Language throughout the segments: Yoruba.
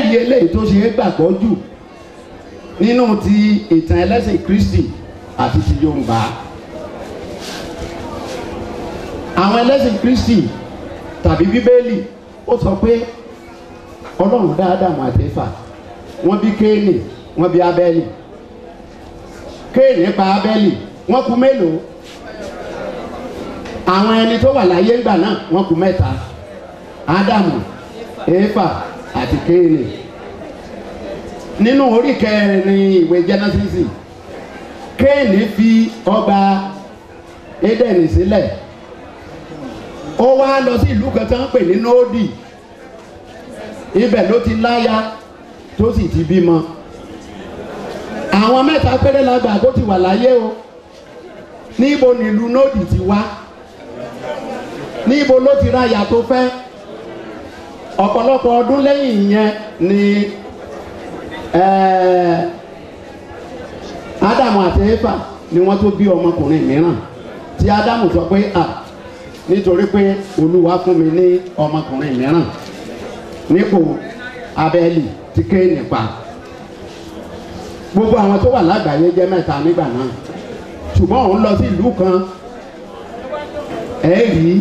ẹ̀rí eléyìí tó ṣe é gbàgbọ́ jù nínú ti ìtàn ẹlẹ́sìn Kristi àti ti Yorùbá. Àwọn ẹlẹ́sìn Kristi tàbí Bíbélì ó sọ pé Ọlọ́run dá Ádámù àti Éfà, wọ́n bí Kéènì, wọ́n bí Ábẹ́lì. Kéènì pa Ábẹ́lì, wọ́n kú mélòó? Àwọn ẹni tó wà láyé ńgbà náà wọ́n kú 3: Ádámù, Éfà àti Kéènì. Nínú orí 4 ìwé Jẹ́nẹ́sísì, Kéènì fi ọgbà Édẹ́nì sílẹ̀, ó wá lọ sí ìlú kan tí wọ́n pè ní Nóòdì. Ibẹ̀ ló ti láya tó sì ti bímọ. Àwọn 3 péré lágbà tó ti wà láyé o. Níbo ni ìlú Nóòdì ti wá? Níbo ló ti ráya tó fẹ́? Ọ̀pọ̀lọpọ̀ ọdún lẹ́yìn ìyẹn ni Ádámù àti Éfà ni wọ́n tó bí ọmọkùnrin mìíràn tí Ádámù sọ pé nítorí pé Olúwa fún mi ní ọmọkùnrin mìíràn nípò Ábẹ́lì tí Kéènì pa. Gbogbo àwọn tó wà lágbàáyé jẹ́ 3 nígbà náà, ṣùgbọ́n òun lọ sí ìlú kan rí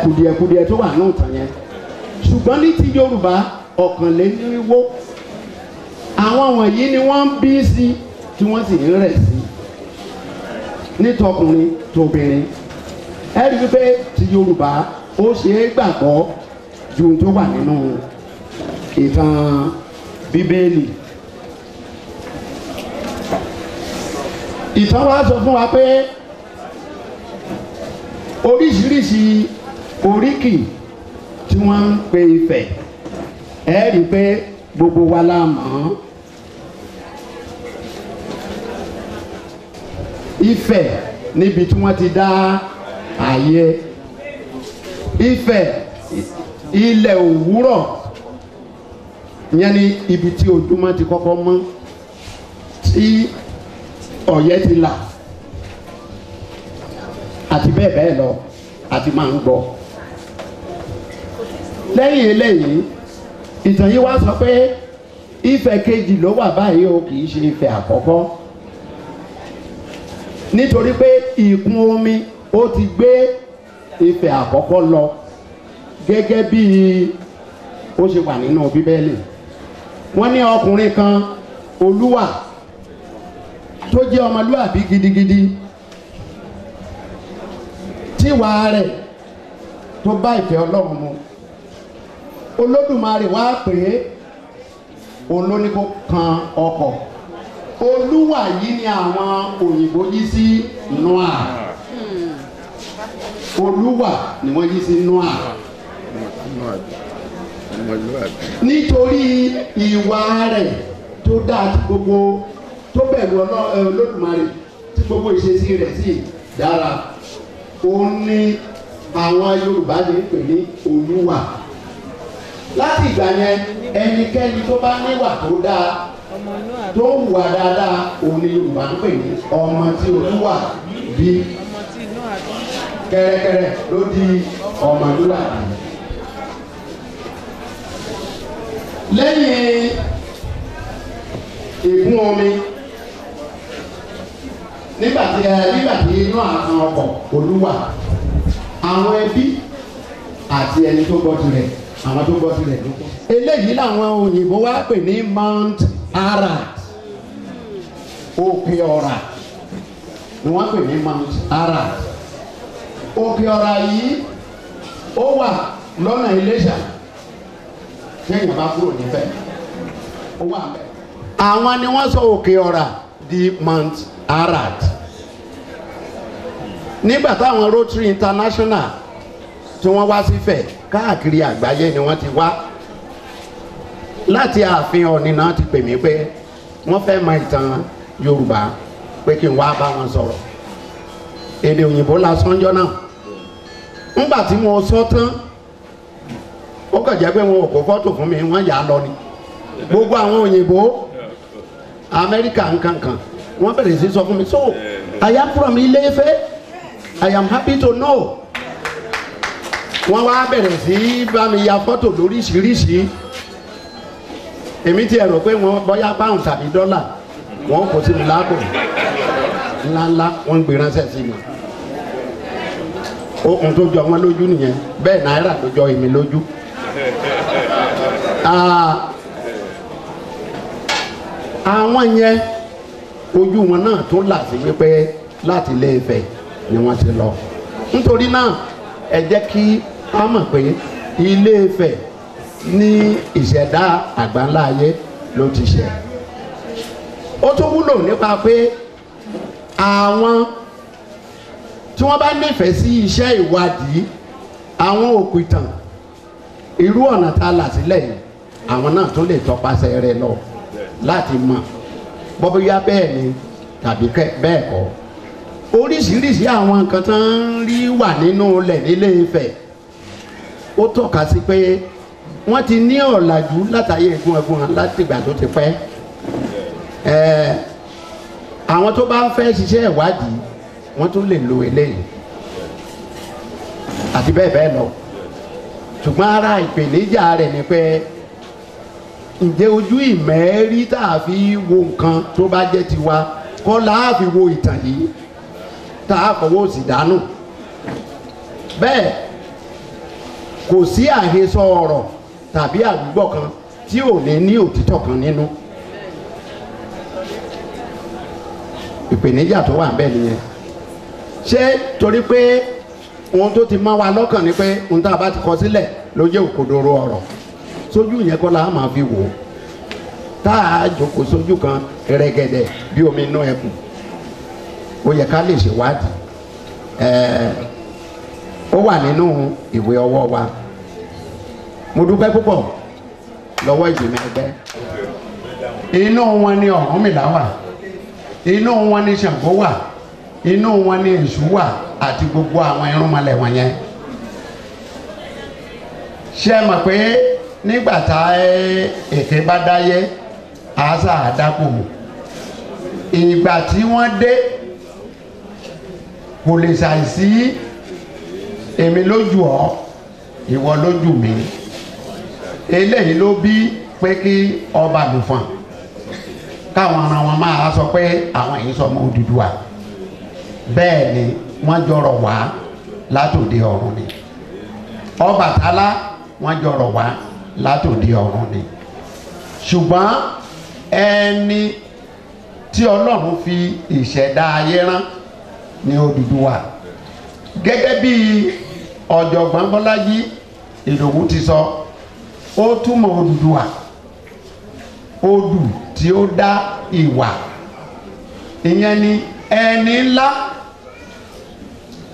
kùdìẹ̀kùdìẹ̀ tó wà ní ìtàn yẹn. Ṣùgbọ́n ní ti Yorùbá 1,000,000 àwọn wọ̀nyí ni wọ́n ń bí sí tí wọ́n sì ń rẹ̀ sí ní tọkùnrin tóbìnrin. Ẹ rí wípé ti Yorùbá ó ṣe é gbàgbọ́ ju tó wà nínú ìtàn Bíbélì. Ìtàn wa sọ fún wa pé oríṣiríṣi oríkì tí wọ́n ń pe Ifẹ̀, ẹ rí pé gbogbo wa la mọ̀. Ifẹ̀ níbi tí wọ́n ti dá ayé. Ifẹ̀ ilẹ̀ òwúrọ̀, ìyẹn ni ibi tí ojúmọ́ ti kọ́kọ́ mọ́ tí ọ̀yẹ́ ti là àti bẹ́ẹ̀ bẹ́ẹ̀ lọ àti máa ń gbọ́. Lẹ́yìn eléyìí ìtàn yìí wá sọ pé Ifẹ̀ kejì ló wà báyìí o, kì í ṣe Ifẹ̀ àkọ́kọ́, nítorí pé ìkún omi ó ti gbé Ifẹ̀ àkọ́kọ́ lọ gẹ́gẹ́ bí ó ṣe wà nínú Bíbélì. Wọ́n ní ọkùnrin kan Olúwa tó jẹ́ ọmọlúàbí gidigidi, tíwà rẹ̀ tó bá ìfẹ́ Ọlọ́run mu. Olódùmarè wá pè é, òun ló ní kó kan ọkọ̀. Olúwa yìí ni àwọn òyìnbó yí sí Noah. Olúwa ni wọ́n yí sí Noah. Nítorí ìwà rẹ̀ tó dáa tí gbogbo tó bẹ̀rù Olódùmarè tí gbogbo ìṣesí rẹ̀ sì dára, òun ni àwọn Yorùbá lè pè ní Olúwa. Láti ìgbà yẹn ẹnikẹ́ni tó bá níwà tó dáa tó hùwà dáadáa, òun ni Yorùbá ń pè ní ọmọ tí Olúwa bí. Kẹ́rẹ́kẹ́rẹ́ ló di ọmọlúwàbí. Lẹ́yìn ìkún omi, nígbàtí inú àkàn ọkọ̀ Olúwa, àwọn ẹbí àti ẹni tó gbọ́ tirẹ̀, àwọn tó gbọ́ tirẹ̀ ló kọ́. Eléyìí làwọn òyìnbó wá pè ní Mount Ararat. Òkè ọ̀rà ni wọ́n pè ní Mount Ararat. Òkè ọ̀rà yìí ó wà lọ́nà Iléṣà lẹ́yìn bá kúrò níbẹ̀, ó wà bẹ́ẹ̀. Àwọn ni wọ́n sọ òkè ọ̀rà di Mount Ararat. Nígbà táwọn Rotary International tí wọ́n wá sífẹ̀ káàkiri àgbáyé ni wọ́n ti wá. Láti ààfin Ọ̀ọ̀ni náà ti pè mí pé wọ́n fẹ́ mọ ìtàn Yorùbá, pé kí n wá bá wọn sọ̀rọ̀. Èdè òyìnbó la sọ́njọ́ náà. Nígbà tí mo sọ tán, ó kàn jẹ́ pé wọn ò kó fọ́tò fún mi, wọ́n yà á lọ ni. Gbogbo àwọn òyìnbó Amẹ́ríkà nkankan wọ́n bẹ̀rẹ̀ sí sọ fún mi, so I am from Ilé-Ifẹ̀, I am happy to know wọ́n wá bẹ̀rẹ̀ sí bá mi ya fọ́tò lóríṣiríṣi èmi ti rò pé wọ́n bóyá pound tàbí dọ́là wọ́n kò sí mi lápò ńláńlá wọ́n ń gbé ránṣẹ́ sí mi ohun tó jọ wọ́n lójú nìyẹn bẹ́ẹ̀ náírà tó jọ èmi lójú. àwọn yẹn ojú wọn náà tó là sí wípé láti Ilé Ifẹ̀ ni wọ́n ti lọ nítorí náà ẹ jẹ́ kí a mọ̀ pé Ilé Ifẹ̀ ní ìṣẹ̀dá àgbáńlá ayé ló ti ṣe. ó tún wúlò nípa pé àwọn tí wọ́n bá nífẹ̀ẹ́ sí iṣẹ́ ìwádìí àwọn òpìtàn irú ọ̀nà tá a là sílẹ̀ yìí àwọn náà tún lè tọpasẹ̀ rẹ̀ lọ láti mọ̀ bọ́bọ́yá bẹ́ẹ̀ ni tàbí bẹ́ẹ̀ kọ́. oríṣiríṣi àwọn nǹkan tó ń rí wà nínú ilẹ̀ nílé Ifẹ̀ ó tọ́ka sí pé wọ́n ti ní ọ̀làjú látàyè egun láti ìgbà tó ti pẹ́. àwọn tó bá ń fẹ́ ṣiṣẹ́ ìwádìí wọ́n tún lè lo eléyìí àti bẹ́ẹ̀ bẹ́ẹ̀ lọ. ṣùgbọ́n ara ìpèníjà rẹ̀ ni pé ǹjẹ́ ojú ìmẹ́rí tá a fi wo nǹkan tó bá jẹ́ tiwa kọ́ la á fi wo ìtàn yìí tá a fọwọ́ sí dànù. bẹ́ẹ̀ kò sí àhesọ ọ̀rọ̀ tàbí àdúgbò kan tí ò ní òtítọ́ kan nínú. ìpèníjà tó wà ń bẹ nìyẹn. ṣé torí pé ohun tó ti mọ́ wa lọ́kàn ni pé ohun tá a bá ti kọ sílẹ̀ ló jẹ́ òkodoro ọ̀rọ̀ sójú yẹn kọ́ la máa fi wò ó tá a jókòó sójú kan rẹ́gẹ́dẹ́ bí omi inú ẹkùn ó yẹ ká lè ṣèwádìí ó wà nínú ìwé ọwọ́ wa. mo dúpẹ́ púpọ̀ lọ́wọ́ ìgbìmọ̀ ẹgbẹ́. inú wọn ni Ọ̀rúnmìlà wà, inú wọn ni Ṣàngó wà, inú wọn ni Èṣù wà àti gbogbo àwọn irúnmọlẹ̀ wọ̀nyẹn. ṣé ẹ mọ̀ pé nígbà tá èké bá dáyé àṣà àdákò ìgbà tí wọ́n dé kò lè ṣàìsí èmi lójú ọ ìwọ lójú mi. eléyìí ló bí pé kí ọba Lùfọ̀n káwọn ara wọn máa sọ pé àwọn èyí sọmọ Odùduwà. bẹ́ẹ̀ ni wọ́n jọrọ̀ wá látòde ọ̀run ni. Ọbàtálá wọ́n jọrọ̀ wá látòde ọ̀run ni. ṣùgbọ́n ẹni tí Ọlọ́run fi ìṣẹ̀dá ayé rán ni Odùduwà. gẹ́gẹ́ bí ọ̀jọ̀gbọ́n Bọ́lájí Ìdòwú ti sọ ó túmọ̀ Odùduwà odù tí ó dá ìwà. ìyẹn ni ẹni ńlá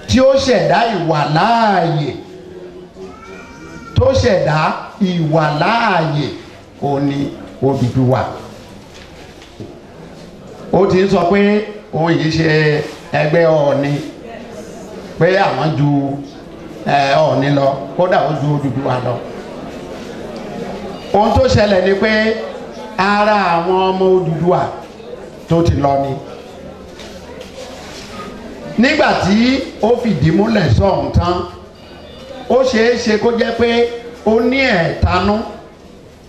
tí ó ṣẹ̀dá ìwà láàyè tó ṣẹ̀dá ìwà láàyè ó ní Odùduwà. ó ti sọ pé òun yìí ṣe ẹgbẹ́ Ọọ̀ni pé àwọn ju Ọọ̀ni lọ kódà ó ju Odùduwà lọ. ohun tó ṣẹlẹ̀ ni pé ara àwọn ọmọ Odùduwà tó ti lọ ni. nígbà tí ó fìdí múlẹ̀ sọ̀hún tán ó ṣeé ṣe kó jẹ́ pé ó ní ẹ̀tanú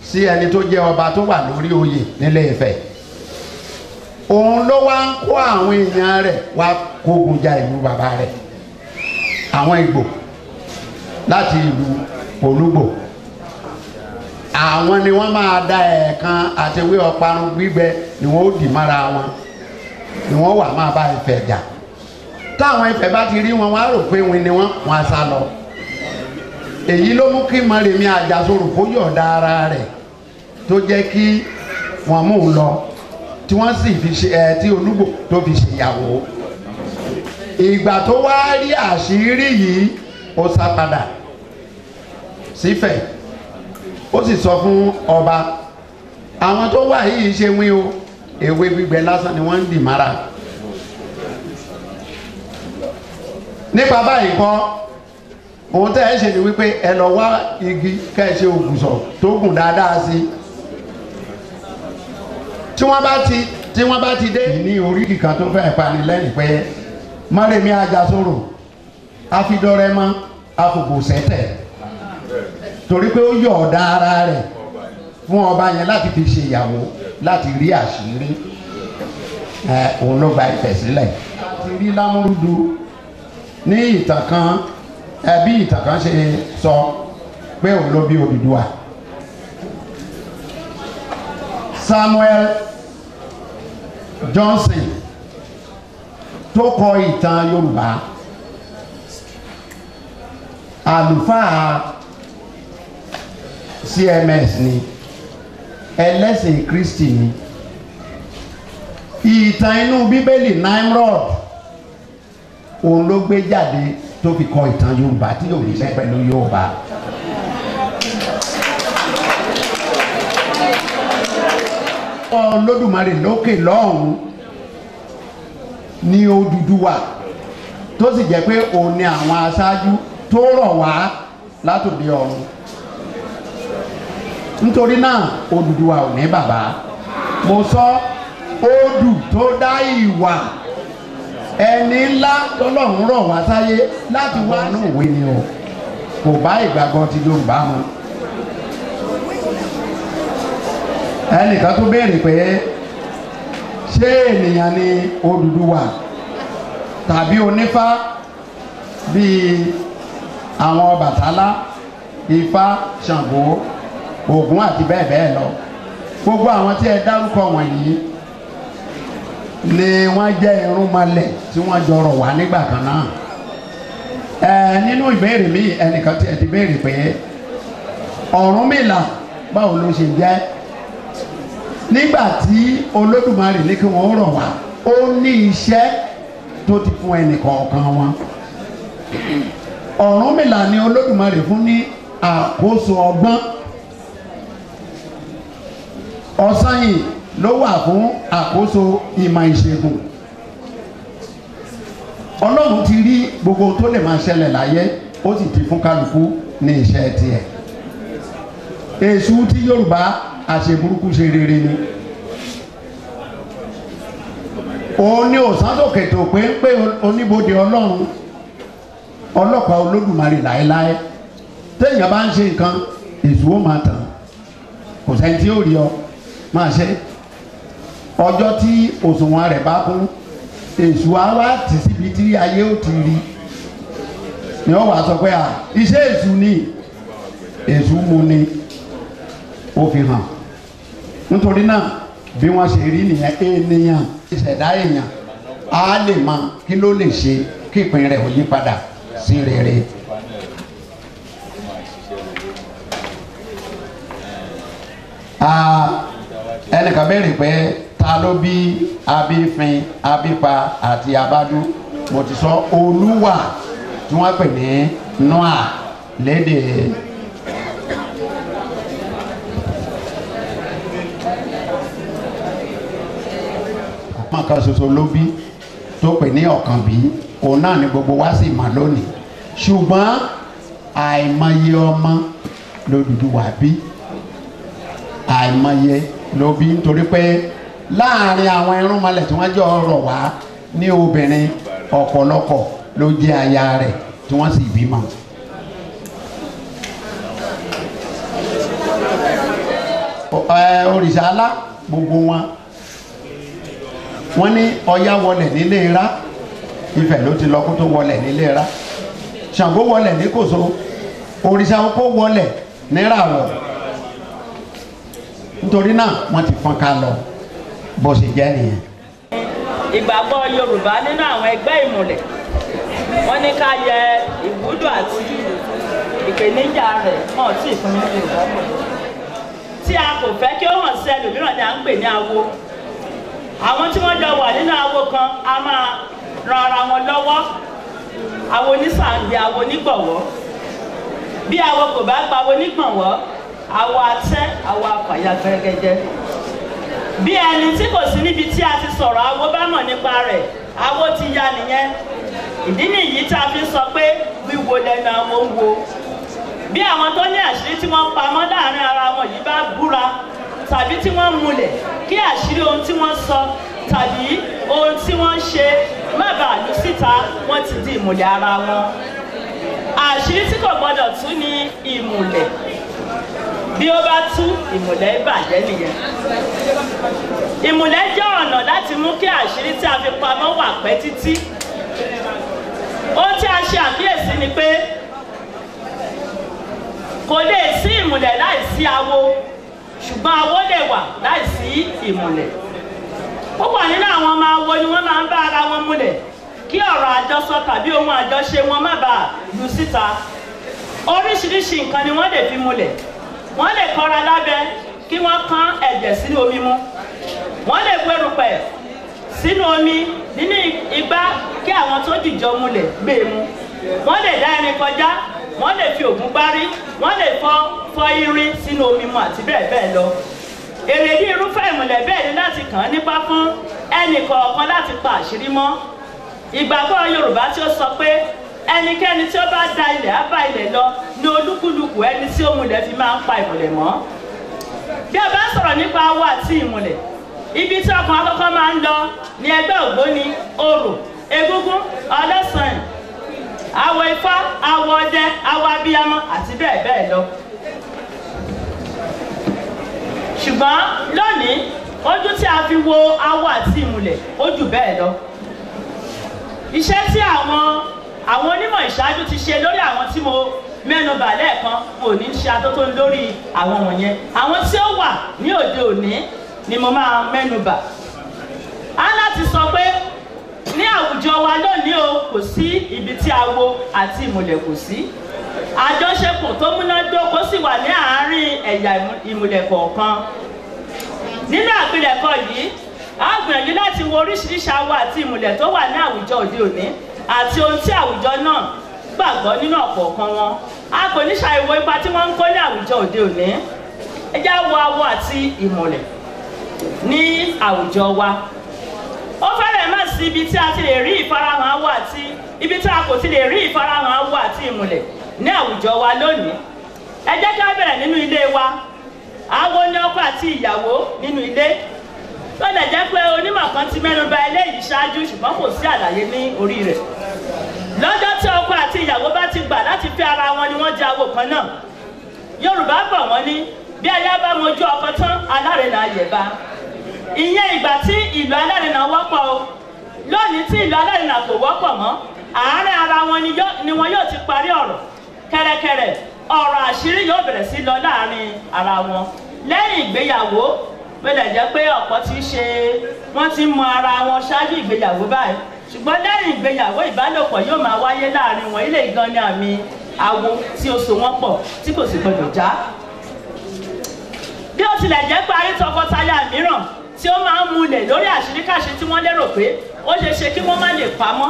sí ẹni tó jẹ́ ọba tó wà lórí oyè nílé Ifẹ̀. òun ló wá ń kó àwọn èèyàn rẹ̀ wá kógun ja ìlú bàbá rẹ̀ àwọn Ìgbò láti ìlú Olúgbò. àwọn ni wọ́n máa da ẹ̀ẹ̀kan àti ewé ọparun gbígbẹ ni wọ́n ó dì mára wọn ni wọ́n wà máa bá Ifẹ̀ jà. táwọn Ifẹ̀ bá ti rí wọn wọ́n á rò pé wọn ni wọ́n á sá lọ. èyí ló mú kí Mọ́remí Àjàsorò kó yọ̀ọ̀da ara rẹ̀ tó jẹ́ kí wọ́n mú un lọ tí wọ́n sì fi ṣe tí Olúgbò tó fi ṣèyàwó. ìgbà tó wá rí àṣírí yìí ó sá padà sífẹ̀ ó sì sọ fún ọba àwọn tó wà yìí ṣe wí o ewé gbígbẹ lásán ni wọ́n ń dì mára. nípa báyìí kọ́ òun tẹ́ ẹ ṣe ni wípé ẹ lọ wá igi ká ẹ ṣe ògùsọ̀ tó gùn dáadáa sí tí wọ́n bá ti dé ní oríkì kan tó fẹ́ pani lẹ́yìn pé Mọ́remí Àjàsorò Afidọ́rẹ́mọ́ afòbòsẹ́tẹ̀ torí pé ó yọ̀ọ̀da ara rẹ̀ fún ọba yẹn láti fi ṣe ìyàwó láti rí àṣírí òun ló gba Ifẹ̀ sílẹ̀. ti rí Lámúrúdu ní ìtàn kan bí ìtàn kan ṣe sọ pé òun ló bí Odùduwà. Samuel Johnson tó kọ ìtàn Yorùbá, àlùfáà CMS ni, ẹlẹ́sìn Kristi ni. Ìtàn inú Bíbélì Nimrod òun ló gbé jáde tó fi kọ ìtàn Yorùbá tí yóò rí pẹ̀lú Yorùbá. Olódùmarè lókè lọ́hùn ní Odùduwà tó sì jẹ́ pé òun ni àwọn aṣáájú tó rọ̀ wá látòdì ọ̀run. Nítorí náà Odùduwà ò ní bàbá. Mo sọ Odù tó dá ìwà, ẹni ńlá tọ́lọ́run rọ̀ wá sáyé láti wá ní òwe ni o, kò bá ìgbàgbọ́ ti Yorùbá mu. Ẹnìkan tó béèrè pé ṣé ènìyàn ni Odùduwà tàbí onífá bíi àwọn Ọbàtálá, Ifá, Ṣàngó, Ògún àti bẹ́ẹ̀ bẹ́ẹ̀ lọ. Gbogbo àwọn tí ẹ dárúkọ wọ̀nyí ni wọ́n jẹ́ irúnmọlẹ̀ tí wọ́n jọrọ̀ wá nígbà kan náà. Nínú ìbéèrè mi ẹnìkan tí ẹ ti béèrè pé Ọ̀rúnmìlà báwo ló ṣe jẹ́. Nígbà tí Olódùmarè ní kí wọ́n rọ̀ wá, ó ní iṣẹ́ tó ti fún ẹnìkọ̀ọ̀kan wọn. Ọ̀rúnmìlà ni Olódùmarè fún ní àkóso ọgbọ́n. Ọ̀sanyìn ló wà fún àkóso ìmọ̀ ìṣègùn. Ọlọ́run ti rí gbogbo tó lè máa ṣẹlẹ̀ láyé, ó sì ti fún kálukú ní iṣẹ́ tiẹ̀. Èṣù tí Yorùbá àṣeburúkú ṣe rere ni. Òun ni òsánsòkè tó pé oníbodè Ọlọ́run, ọlọ́pàá Olódùmarè láéláé. Téèyàn bá ń ṣe nǹkan, èṣù ó máa tàn, kò sẹ́ni tí ó rí ọ máa ṣe. Ọjọ́ tí òṣùwọ̀n rẹ̀ bá kún, èṣù á wá tì síbi tí ayé ó ti rí ni ó wàá sọ pé iṣẹ́ èṣù ni, èṣù mu ni, ó fi hàn. Nítorí náà bí wọ́n ṣe rí nìyẹn, ènìyàn ìṣẹ̀dá èèyàn á lè mọ kí ló lè ṣe kí ìpín rẹ̀ ò yí padà sí rere. Ẹnìkan béèrè pé ta ló bí Abífin, Abípa àti Abádú. Mo ti sọ Olúwa tí wọ́n pè ní Noah lédè ọmọ kan ṣoṣo ló bí tó pè ní Ọ̀kànbí. Òun náà ni gbogbo wa sì mọ̀ lónìí. Ṣùgbọ́n àìmọye ọmọ l'Odùduwà bí, àìmọye ló bí, nítorí pé láàrin àwọn irúnmọlẹ̀ tí wọ́n jọ rọ̀ wá ní obìnrin ọ̀pọ̀lọpọ̀ ló jẹ́ aya rẹ̀ tí wọ́n sì bímọ. Òrìṣà alá gbogbo wọ́n ní Ọya wọlẹ̀ nílé Irá, Ifẹ̀ ló ti lọ kó tó wọlẹ̀ nílé Irá. Ṣàngó wọlẹ̀ ní Kòso, òrìṣà Oko wọlẹ̀ níràwọ̀. Nítorí náà wọ́n ti fọ́n ká lọ bó ṣe jẹ́ nìyẹn. Ìgbàgbọ́ Yorùbá nínú àwọn ẹgbẹ́ ìmùlẹ̀, wọ́n ní ká yẹ ìwúdò àti ìpèníjà rẹ̀ mọ̀ tí ìfún ní Yorùbá mọ̀. Tí a kò fẹ́ kí ó hàn sí ẹlòmíràn ni à ń pè ní awo. Àwọn tí wọ́n jọ wà nínú awo kan a máa ran ara wọn lọ́wọ́. Awo onísàǹgbé, awo onígbọ̀wọ́. Bí awo kò bá gba awo onígbọ̀wọ́, awo atẹ́, awo apàyà gẹ́gẹ́jẹ́. Bí ẹni tí kò sí níbi tí a ti sọ̀rọ̀ awo bá mọ̀ nípa rẹ̀, awo ti ya nìyẹn. Ìdí nìyí tí a fi sọ pé wíwo lẹ́nu awo ń wo. Bí àwọn tó ní àṣírí tí wọ́n pamọ́ láàrin ara wọn yìí bá búra tàbí tí wọ́n múlẹ̀, kí àṣírí ohun tí wọ́n sọ tàbí ohun tí wọ́n ṣe má bàa lù síta, wọ́n ti di ìmùlẹ̀ ara wọn. àṣírí tí kò gbọdọ̀ tú ni ìmùlẹ̀. Bí ó bá tú, ìmùlẹ̀ bàjẹ́ nìyẹn. Ìmùlẹ̀ jẹ́ ọ̀nà láti mú kí àṣírí tí a fi pamọ́ wà pẹ́ títí. Ohun tí a ṣe àkíyèsí ni pé kò lè sí ìmùlẹ̀ láìsí awo, ṣùgbọ́n awo lè wà láìsí ìmùlẹ̀. Púpọ̀ nínú àwọn ọmọ awo ni wọ́n máa ń bá ara wọn múlẹ̀ kí ọ̀rọ̀ àjọsọ tàbí ohun àjọṣe wọn má bàa lu síta. Oríṣiríṣi nǹkan ni wọ́n lè fi múlẹ̀. Wọ́n lè kọra lábẹ́ kí wọ́n kán ẹ̀jẹ̀ sínú omi mu. Wọ́n lè gbé erùpẹ̀ sínú omi nínú igbá kí àwọn tó dìjọ múlẹ̀ gbé e mu. Wọ́n lè dá irin kọjá, wọ́n lè fi ògùn gbárí, wọ́n lè fọ́ irin sínú omi mu àti bẹ́ẹ̀ bẹ́ẹ̀ lọ. Èrèdí irúfẹ́ ìmùlẹ̀ bẹ́ẹ̀ ni láti kàn án nípa fún ẹnì kọ̀ọ̀kan láti pa àṣírí mọ́. Ìgbàgbọ́ Yorùbá tí ó sọ pé ẹnikẹ́ni tí ó bá da ilẹ̀ á bá ilẹ̀ lọ ní olúkúlùkù ẹni tí ó múlẹ̀ fi máa ń pa ìmùlẹ̀ mọ́. Bí a bá ń sọ̀rọ̀ nípa awo àti ìmùlẹ̀, ibi tí ọkàn akọ́kọ́ máa ń lọ ní ẹgbẹ́ ògbóni, orò, egúngún, ọlọ́sàn, awo ifá, awo ọdẹ, awo abiyamọ àti bẹ́ẹ̀ bẹ́ẹ̀ lọ. Ṣùgbọ́n lónìí, ojú tí a fi wo awo àti ìmùlẹ̀ ó jù bẹ́ẹ̀ lọ. Iṣẹ́ tí àwọn onímọ̀ ìṣáájú ti ṣe lórí àwọn tí mo mẹ́nubà lẹ́ẹ̀kan kò ní ṣe atótó lórí àwọn wọ̀nyẹn. Àwọn tí ó wà ní òde òní ni mo máa mẹ́nubà. A láti sọ pé ní àwùjọ wa lónìí o kò sí ibi tí awo àti ìmùlẹ̀ kò sí. Àjọṣepọ̀ tó múnádóko sì wà ní àárín ẹ̀yà ìmùlẹ̀ kọ̀ọ̀kan. Nínú àpilẹ̀kọ yìí, a gbìyànjú láti wo oríṣiríṣi awo àti ìmùlẹ̀ tó wà ní àwùjọ òde òní àti ohun tí àwùjọ náà gbàgbọ́ nínú ọ̀kọ̀ọ̀kan wọn. A kò ní ṣàìwò ipa tí wọ́n ń kó ní àwùjọ òde òní. Ẹ jẹ́ á wo awo àti ìmùlẹ̀ ní àwùjọ wa. Ó fẹ́rẹ̀ má sí ibi tí a ti lè rí ìfarahàn awo àti ibi tí a kò ti lè rí ìfarahàn awo àti ìmùlẹ̀ ní àwùjọ wa lónìí. Ẹ jẹ́ ká bẹ̀rẹ̀ nínú ilé wa. Awo ní ọkọ àti ìyàwó nínú ilé. Tó lè jẹ́ pé onímọ̀ kan ti mẹ́nuba eléyìí ṣáájú ṣùgbọ́n kò sí àlàyé ní orí rẹ̀. Lọ́jọ́ tí ọkọ àti ìyàwó bá ti gbà láti fẹ́ ara wọn ni wọ́n jẹ́ awo kan náà. Yorùbá bọ̀ wọ́n ní bí aya bá mojú ọkọ tán alárinà yẹ̀bá. Ìyẹn ìgbà tí ìlú alárinà wọ́pọ̀ o. Lónìí tí ìlú alárinà kò wọ́pọ̀ mọ́, àárín ara wọn ni wọn yóò ti parí ọ̀rọ̀. Kẹ́rẹ́kẹ́rẹ́ ọ̀rọ̀ àṣírí yóò bẹ̀rẹ̀ sí lọ láàrin ara wọn. Lẹ́yìn ìgbéyàwó, bẹ́ẹ̀ jẹ́ pé ọ̀pọ̀ ti ṣe wọ́n ti mọ ara wọn ṣáájú ìgbéyàwó báyìí. Ṣùgbọ́n lẹ́yìn ìgbéyàwó ìbálòpọ̀ yóò máa wáyé láàrin wọn. Ilé ìgan ni àmì awo tí ó so wọ́n pọ̀ tí kò sì gbọdọ̀ já. Bí ó tilẹ̀ jẹ́ pé a rí tọkọtaya mìíràn tí ó máa ń múlẹ̀ lórí àṣíríkàṣe tí wọ́n lérò pé ó ṣe ṣe kí wọ́n má lè pamọ́.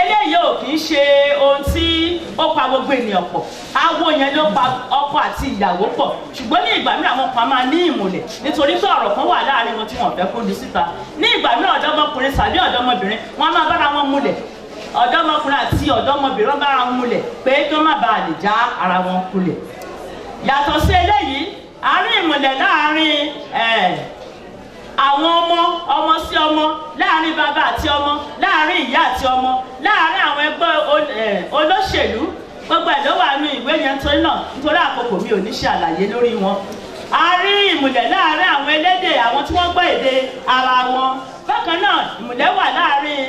Eléyìí ò kì í ṣe ohun tí ó pa gbogbo ènìyàn pọ̀. Awo yẹn ló pa ọkọ àti ìyàwó pọ̀. Ṣùgbọ́n ní ìgbà mìíràn àwọn kan máa ní ìmùlẹ̀ nítorí pé ọ̀rọ̀ kan wà láàrin wọn tí wọ́n fẹ́ kó di síta. Ní ìgbà mìíràn ọ̀dọ́mọkùnrin tàbí ọ̀dọ́mọbìnrin wọn máa bára wọn múlẹ̀. Ọ̀dọ́mọkùnrin àti ọ̀dọ́mọbìnrin wọn bára wọn múlẹ̀ pé kí wọ́n má bàa lè já ara wọn kulẹ̀. Yàtọ̀ sí eléyìí, a rí ìmùlẹ̀ láàrin àwọn ọmọ sí ọmọ, láàrin bàbá àti ọmọ, láàrin ìyá àti ọmọ, láàrin àwọn ẹgbẹ́ olóṣèlú. Gbogbo ẹ̀ ló wà nínú ìwé yẹn nítorí àkókò mi ò ní ṣe àlàyé lórí wọn. A rí ìmùlẹ̀ láàrin àwọn elédè, àwọn tí wọ́n gbọ́ èdè ara wọn. Bákan náà ìmùlẹ̀ wà láàrin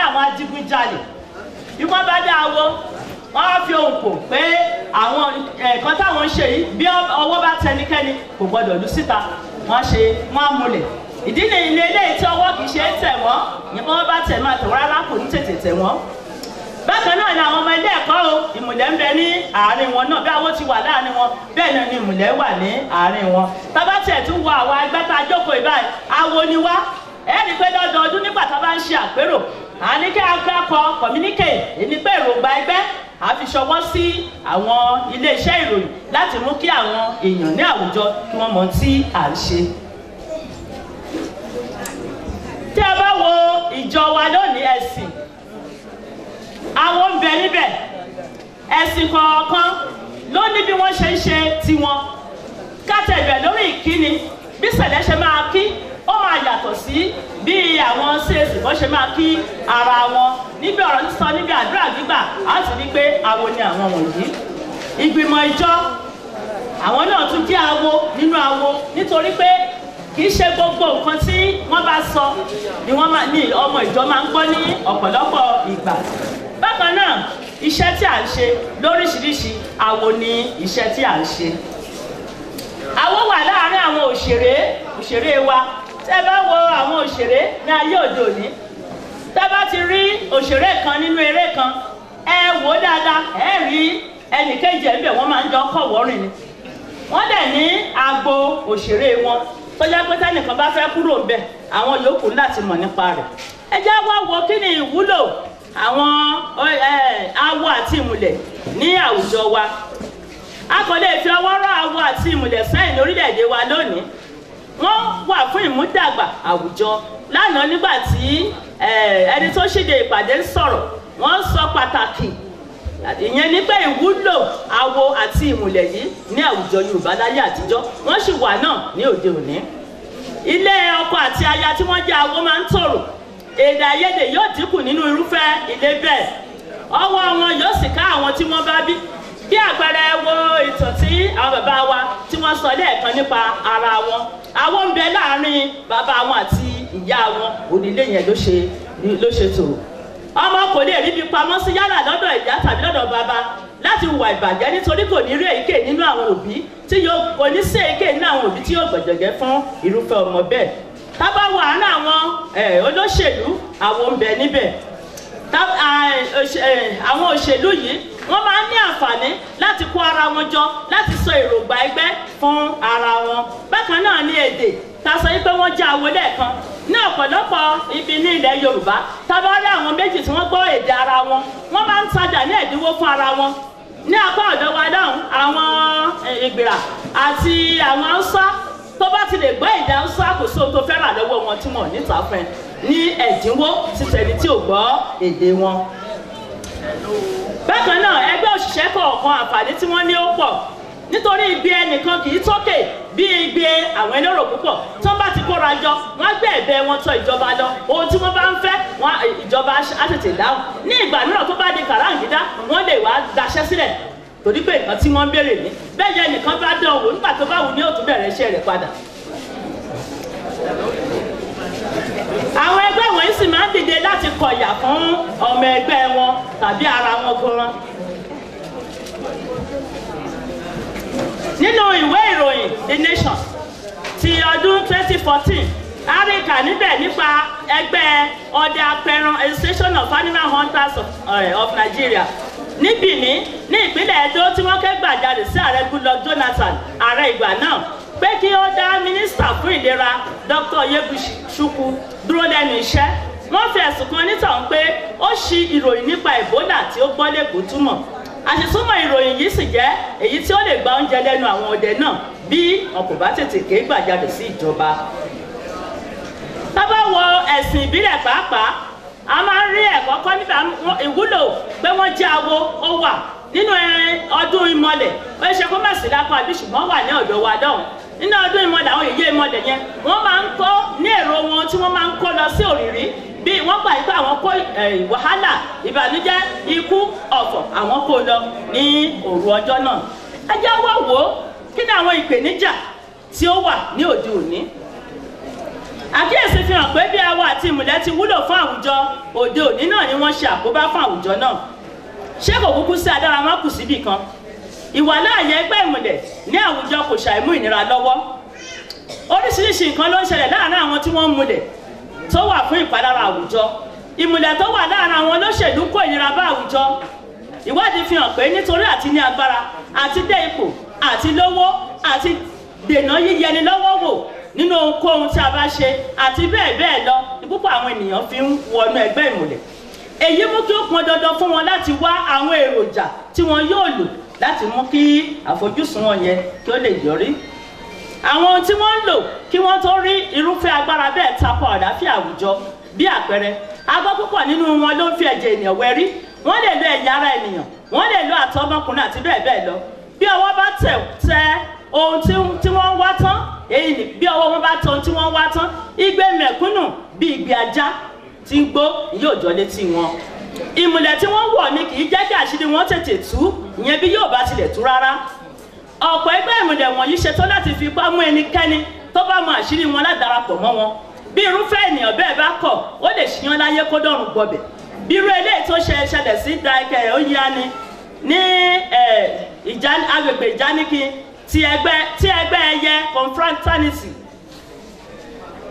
àwọn adigunjalè. Bí wọ́n bá dá awo, wọ́n á fi ohùn pò pé àwọn ẹ̀kan táwọn ń ṣe yìí bí ọwọ́ bá tẹnikẹ́ni kò gbọdọ̀ lù síta. Wọ́n á múlẹ̀. Ìdí ni ilé eléyìí tí ọwọ́ kìí ṣe é tẹ̀ wọ́n, ìyẹn bí wọ́n bá tẹ̀ máa tẹ̀ wọ́n rárá kò ní tètè tẹ̀ wọ́n. Bákan náà ni àwọn ọmọ ilé ẹ̀kọ́ o, ìmùlẹ̀ ń bẹ ní àárín wọn náà. Bí awo ti wà láàrin wọn, bẹ́ẹ̀ náà ni ìmùlẹ̀ wà ní àárín wọn. Tábà tiẹ̀ tún wo àwọn ẹgbẹ́ tá a jókòó ìbáyìí, awo ni wá. Ẹ rí i pé lọ́dọọdún nígbà tá a bá ń ṣe àpérò, àní kí agbákọ communicate èyí pé èròǹgbà ẹgbẹ́ a fi ṣọwọ́ sí àwọn ilé-iṣẹ́ ìròyìn láti mú kí àwọn èèyàn ní àwùjọ kí wọ́n mọ̀ tí à ń ṣe. Tí a bá wo ìjọ wa lónìí, ẹ̀sìn àwọn ń bẹ níbẹ̀. Ẹ̀sìn kọ̀ọ̀kan ló ní bí wọ́n ṣe ń ṣe tiwọn. Kátẹ̀bẹ̀ lórí ìkíni bí ṣẹlẹ̀ ṣe máa kí ó máa yàtọ̀ sí bí àwọn CAC bó ṣe máa kí ara wọn níbi ọ̀rọ̀ sísọ níbi àdúrà gbígbà á sì rí pé awo ni àwọn wọ̀nyí. Ìgbìmọ̀ ìjọ àwọn náà tún jẹ́ awo nínú awo nítorí pé kì í ṣe gbogbo nǹkan tí wọ́n bá sọ ni wọ́n máa ní ọmọ ìjọ máa ń gbọ́ ní ọ̀pọ̀lọpọ̀ ìgbà. Bákan náà iṣẹ́ tí à ń ṣe lóríṣiríṣi awo ni iṣẹ́ tí à ń ṣe. Awo wà láàárín àwọn òṣèré wa. Tẹ́ bá wo àwọn òṣèré ní ayé òde òní, tẹ́ bá ti rí òṣèré kan nínú eré kan, ẹ wò dáadáa, ẹ rí ẹnìkejì ẹ̀ ń bẹ̀ wọ́n máa ń jọ kọ̀ wọ́rìn ni. Wọ́n dẹ̀ ní agbo òṣèré wọn tó jẹ́ pé tẹ́nìkan bá fẹ́ kúrò ńbẹ̀ àwọn yòókù láti mọ̀ nípa rẹ̀. Ẹ jẹ́ wá wo kí ni ìwúlò àwọn awo àti ìmùlẹ̀ ní àwùjọ wa. A kò lè fi ọwọ́ rọ́ awo àti ìmùlẹ̀ sẹ́yìn lórílẹ̀‐èdè wa lónìí. Wọ́n wà fún ìmúdàgbà àwùjọ. Lánàá nígbà tí ẹni tó ṣíde ìpàdé sọ̀rọ̀, wọ́n sọ pàtàkì ìyẹn ní pé ìwúlò awo àti ìmùlẹ̀ yìí ní àwùjọ Yorùbá láyé àtijọ́, wọ́n sì wà náà ní òde òní. Ilé ọkọ àti aya tí wọ́n jẹ́ awo máa ń tòrò, èdè àìyedè yóò dínkù nínú irúfẹ́ ilé bẹ́ẹ̀. Ọwọ́ wọn yóò sì ká àwọn tí wọ́n bá bí. Bí àpẹẹrẹ wo ìtàn tí àwọn bàbá wa tí wọ́n sọ lẹ́ẹ̀kan nípa ara wọn. Awo ń bẹ láàárín bàbá wọn àti ìyá wọn, onílé yẹn ló ṣe tòrò. Ọmọ kò lè ríbi pamọ́ sí yálà lọ́dọ̀ ìyá tàbí lọ́dọ̀ bàbá láti hùwà ìbàjẹ́ nítorí kò ní rí èyíkéyìí nínú àwọn òbí tí yóò kò ní sí èyíkéyìí nínú àwọn òbí tí yóò gbọ̀jọ̀gẹ́ fún irúfẹ́ ọmọ bẹ́ẹ̀. Tábà wà ní àwọn olóṣèlú àwọn ń bẹ níbẹ̀. Àwọn òṣèlú yìí wọ́n máa ń ní àǹfààní láti kó ara wọn jọ láti sọ èròǹgbà ẹgbẹ́ fún ara wọn. Bákan náà ní èdè ta sọ pé wọ́n jẹ́ awo lẹ́ẹ̀kan ní ọ̀pọ̀lọpọ̀ ibi ní ilẹ̀ Yorùbá. Tábà rí àwọn méjì tí wọ́n gbọ́ èdè ara wọn, wọ́n máa ń tajà ní ẹ̀dínwó fún ara wọn. Ní apá ọ̀dọ̀ wa dáhùn àwọn Ìgbìrà àti àwọn Haúsá tó bá ti lè gbọ́ èdè Haúsá kò sí ohun tó fẹ́ rà lọ́wọ́ wọn tí wọ́n níta fún ẹ ní ẹ̀dínwó títẹ̀lé tí ò gbọ́ èdè wọn. Bákan náà ẹgbẹ́ òṣìṣẹ́ kọ̀ọ̀kan àǹfààní tí wọ́n ní ó pọ̀ nítorí igbe ẹnìkan kì í tókè bí igbe àwọn elérò púpọ̀. Tí wọ́n bá ti kóra jọ wọ́n gbé ẹ̀bẹ̀ wọn tọ̀ ìjọba lọ, ohun tí wọ́n bá ń fẹ́ wọn ìjọba á tètè dáhùn. Ní ìgbà mìíràn tó bá di kàráǹgídá wọ́n lè wá daṣẹ́ sílẹ̀ torí pé nǹkan tí wọ́n ń béèrè ní. Bẹ́ẹ̀ yẹ nìkan bá dán wò nígbà tó bá wù ní òtún bẹ̀rẹ̀ iṣẹ́ rẹ̀ padà. Àwọn ẹgbẹ́ wọ̀nyí sì máa ń dìde láti kọ̀yà fún ọmọ ẹgbẹ́ wọn tàbí ara wọn gan-an. Nínú ìwé ìròyìn The Nation ti ọdún 2014, a rí kà níbẹ̀ nípa ẹgbẹ́ ọdẹ apẹran Association of Animal Hunters of Nigeria ní Benin ní ìpínlẹ̀ Edo tí wọ́n ké gbàjarè sí ààrẹ Goodluck Jonathan, ààrẹ ìgbà náà, pé kí ó dá mínísítà fún ìlera Dr. Yebusukwu dúró lẹ́nu iṣẹ́. Wọ́n fi ẹ̀sùn kan onítọ̀hún pé ó ṣì ìròyìn nípa Ebola tí ó gbọ́ lẹ́kọ̀ọ́ túmọ̀. Àṣìtúmọ̀ ìròyìn yìí sì jẹ́ èyí tí ó lè gba oúnjẹ lẹ́nu àwọn ọdẹ náà bí wọn kò bá tètè ké gbàjarè sí ìjọba. Tá bá wo ẹ̀sìn ìbílẹ̀ pàápàá, a máa ń rí ẹ̀kọ́ kọ́ nípa ìwúlò pé wọ́n jẹ́ awo ó wà nínú ọdún ìmọ̀lẹ̀. Ó ṣe kó má sí lápá àbí ṣùgbọ́n wà ní ọ̀dọ̀ wa dọ̀hún. Nínú ọdún ìmọ̀lẹ̀ àwọn èyí ìmọ̀lẹ̀ yẹn wọ́n máa ń kó ní èrò wọn tí wọ́n máa ń kó lọ sí òrìrí bí wọ́n gbà pé àwọn kó wàhálà ìbànújẹ́ ikú ọ̀fọ̀ àwọn kó lọ ní òru ọjọ́ náà. Ẹ jẹ́ wá wò ó kí ni àwọn ìpèníjà tí ó wà ní òde òní. Àkíyèsí fi hàn pé bí awo àti ìmùlẹ̀ ti wúlò fún àwùjọ òde òní náà ni wọ́n ṣe àkóbá fún àwùjọ náà. Ṣé kò kúkú sí adára má kù síbì kan? Ìwàláàyè ẹgbẹ́ ìmùlẹ̀ ní àwùjọ kò ṣàìmú ìnira lọ́wọ́. Oríṣiríṣi nǹkan ló ń ṣẹlẹ̀ láàárín àwọn tí wọ́n ń múlẹ̀ tó wà fún ìpalára àwùjọ. Ìmùlẹ̀ tó wà láàárín àwọn olóṣèlú kó ìnira bá àwùjọ. Ìwádìí fi hàn pé nítorí àti ní agbára àti dé ipò àti lówó àti dènà yíyẹni lọ́wọ́ wò nínú ohunkóhun tí a bá ṣe àti bẹ́ẹ̀ bẹ́ẹ̀ lọ ní púpọ̀ àwọn ènìyàn fi ń wọnú ẹgbẹ́ ìmùlẹ̀. Èyí mú kí ó pọn dandan fún wọn láti wá àwọn èròjà tí wọn yóò lò láti mú kí àfojúsùn wọn yẹn kí ó lè yọrí. Àwọn ohun tí wọ́n ń lò kí wọ́n tó rí irúfẹ́ agbára bẹ́ẹ̀ tako àlàáfíà àwùjọ bí àpẹẹrẹ agbọ́ púpọ̀ nínú wọn ló ń fi ẹ̀jẹ̀ ènìyàn wẹ̀rí. Wọ́n lè lo ẹ̀yà ara ènìyàn, wọ́n lè lo àtọ̀ ọmọkùnrin àti bẹ́ẹ̀ bẹ́ẹ̀ lọ. Bí ọwọ́ bá tẹ ohun tí wọ́n wá tán èyí ni bí ọwọ́ wọn bá tọ ohun tí wọ́n wá tán igbe mẹ̀kúnnù bí igbe ajá tí ń gbó yóò jọ létí wọn. ìmùlẹ̀ tí wọ́n wọ̀ ni kì í jẹ́ kí àṣírí wọn tètè tú ìyẹn bí yóò bá tilẹ̀ tú rárá. ọ̀pọ̀ ẹgbẹ́ ìmùlẹ̀ wọ̀nyí ṣetán láti fi ipá mú ẹnikẹ́ni tó bá mọ àṣírí wọn ládarapọ̀ mọ́ wọn. bí irúfẹ́ ènìyàn bẹ́ẹ̀ bá kọ̀ ó lè ṣíyán láyé kó dọ̀rùn gbọbẹ̀. bí irú eléyìí tó ṣẹlẹ̀ sí Dáìkẹ́ Oyèani ní agbègbè Ìjáníkin tí ẹgbẹ́ ẹyẹ confraternity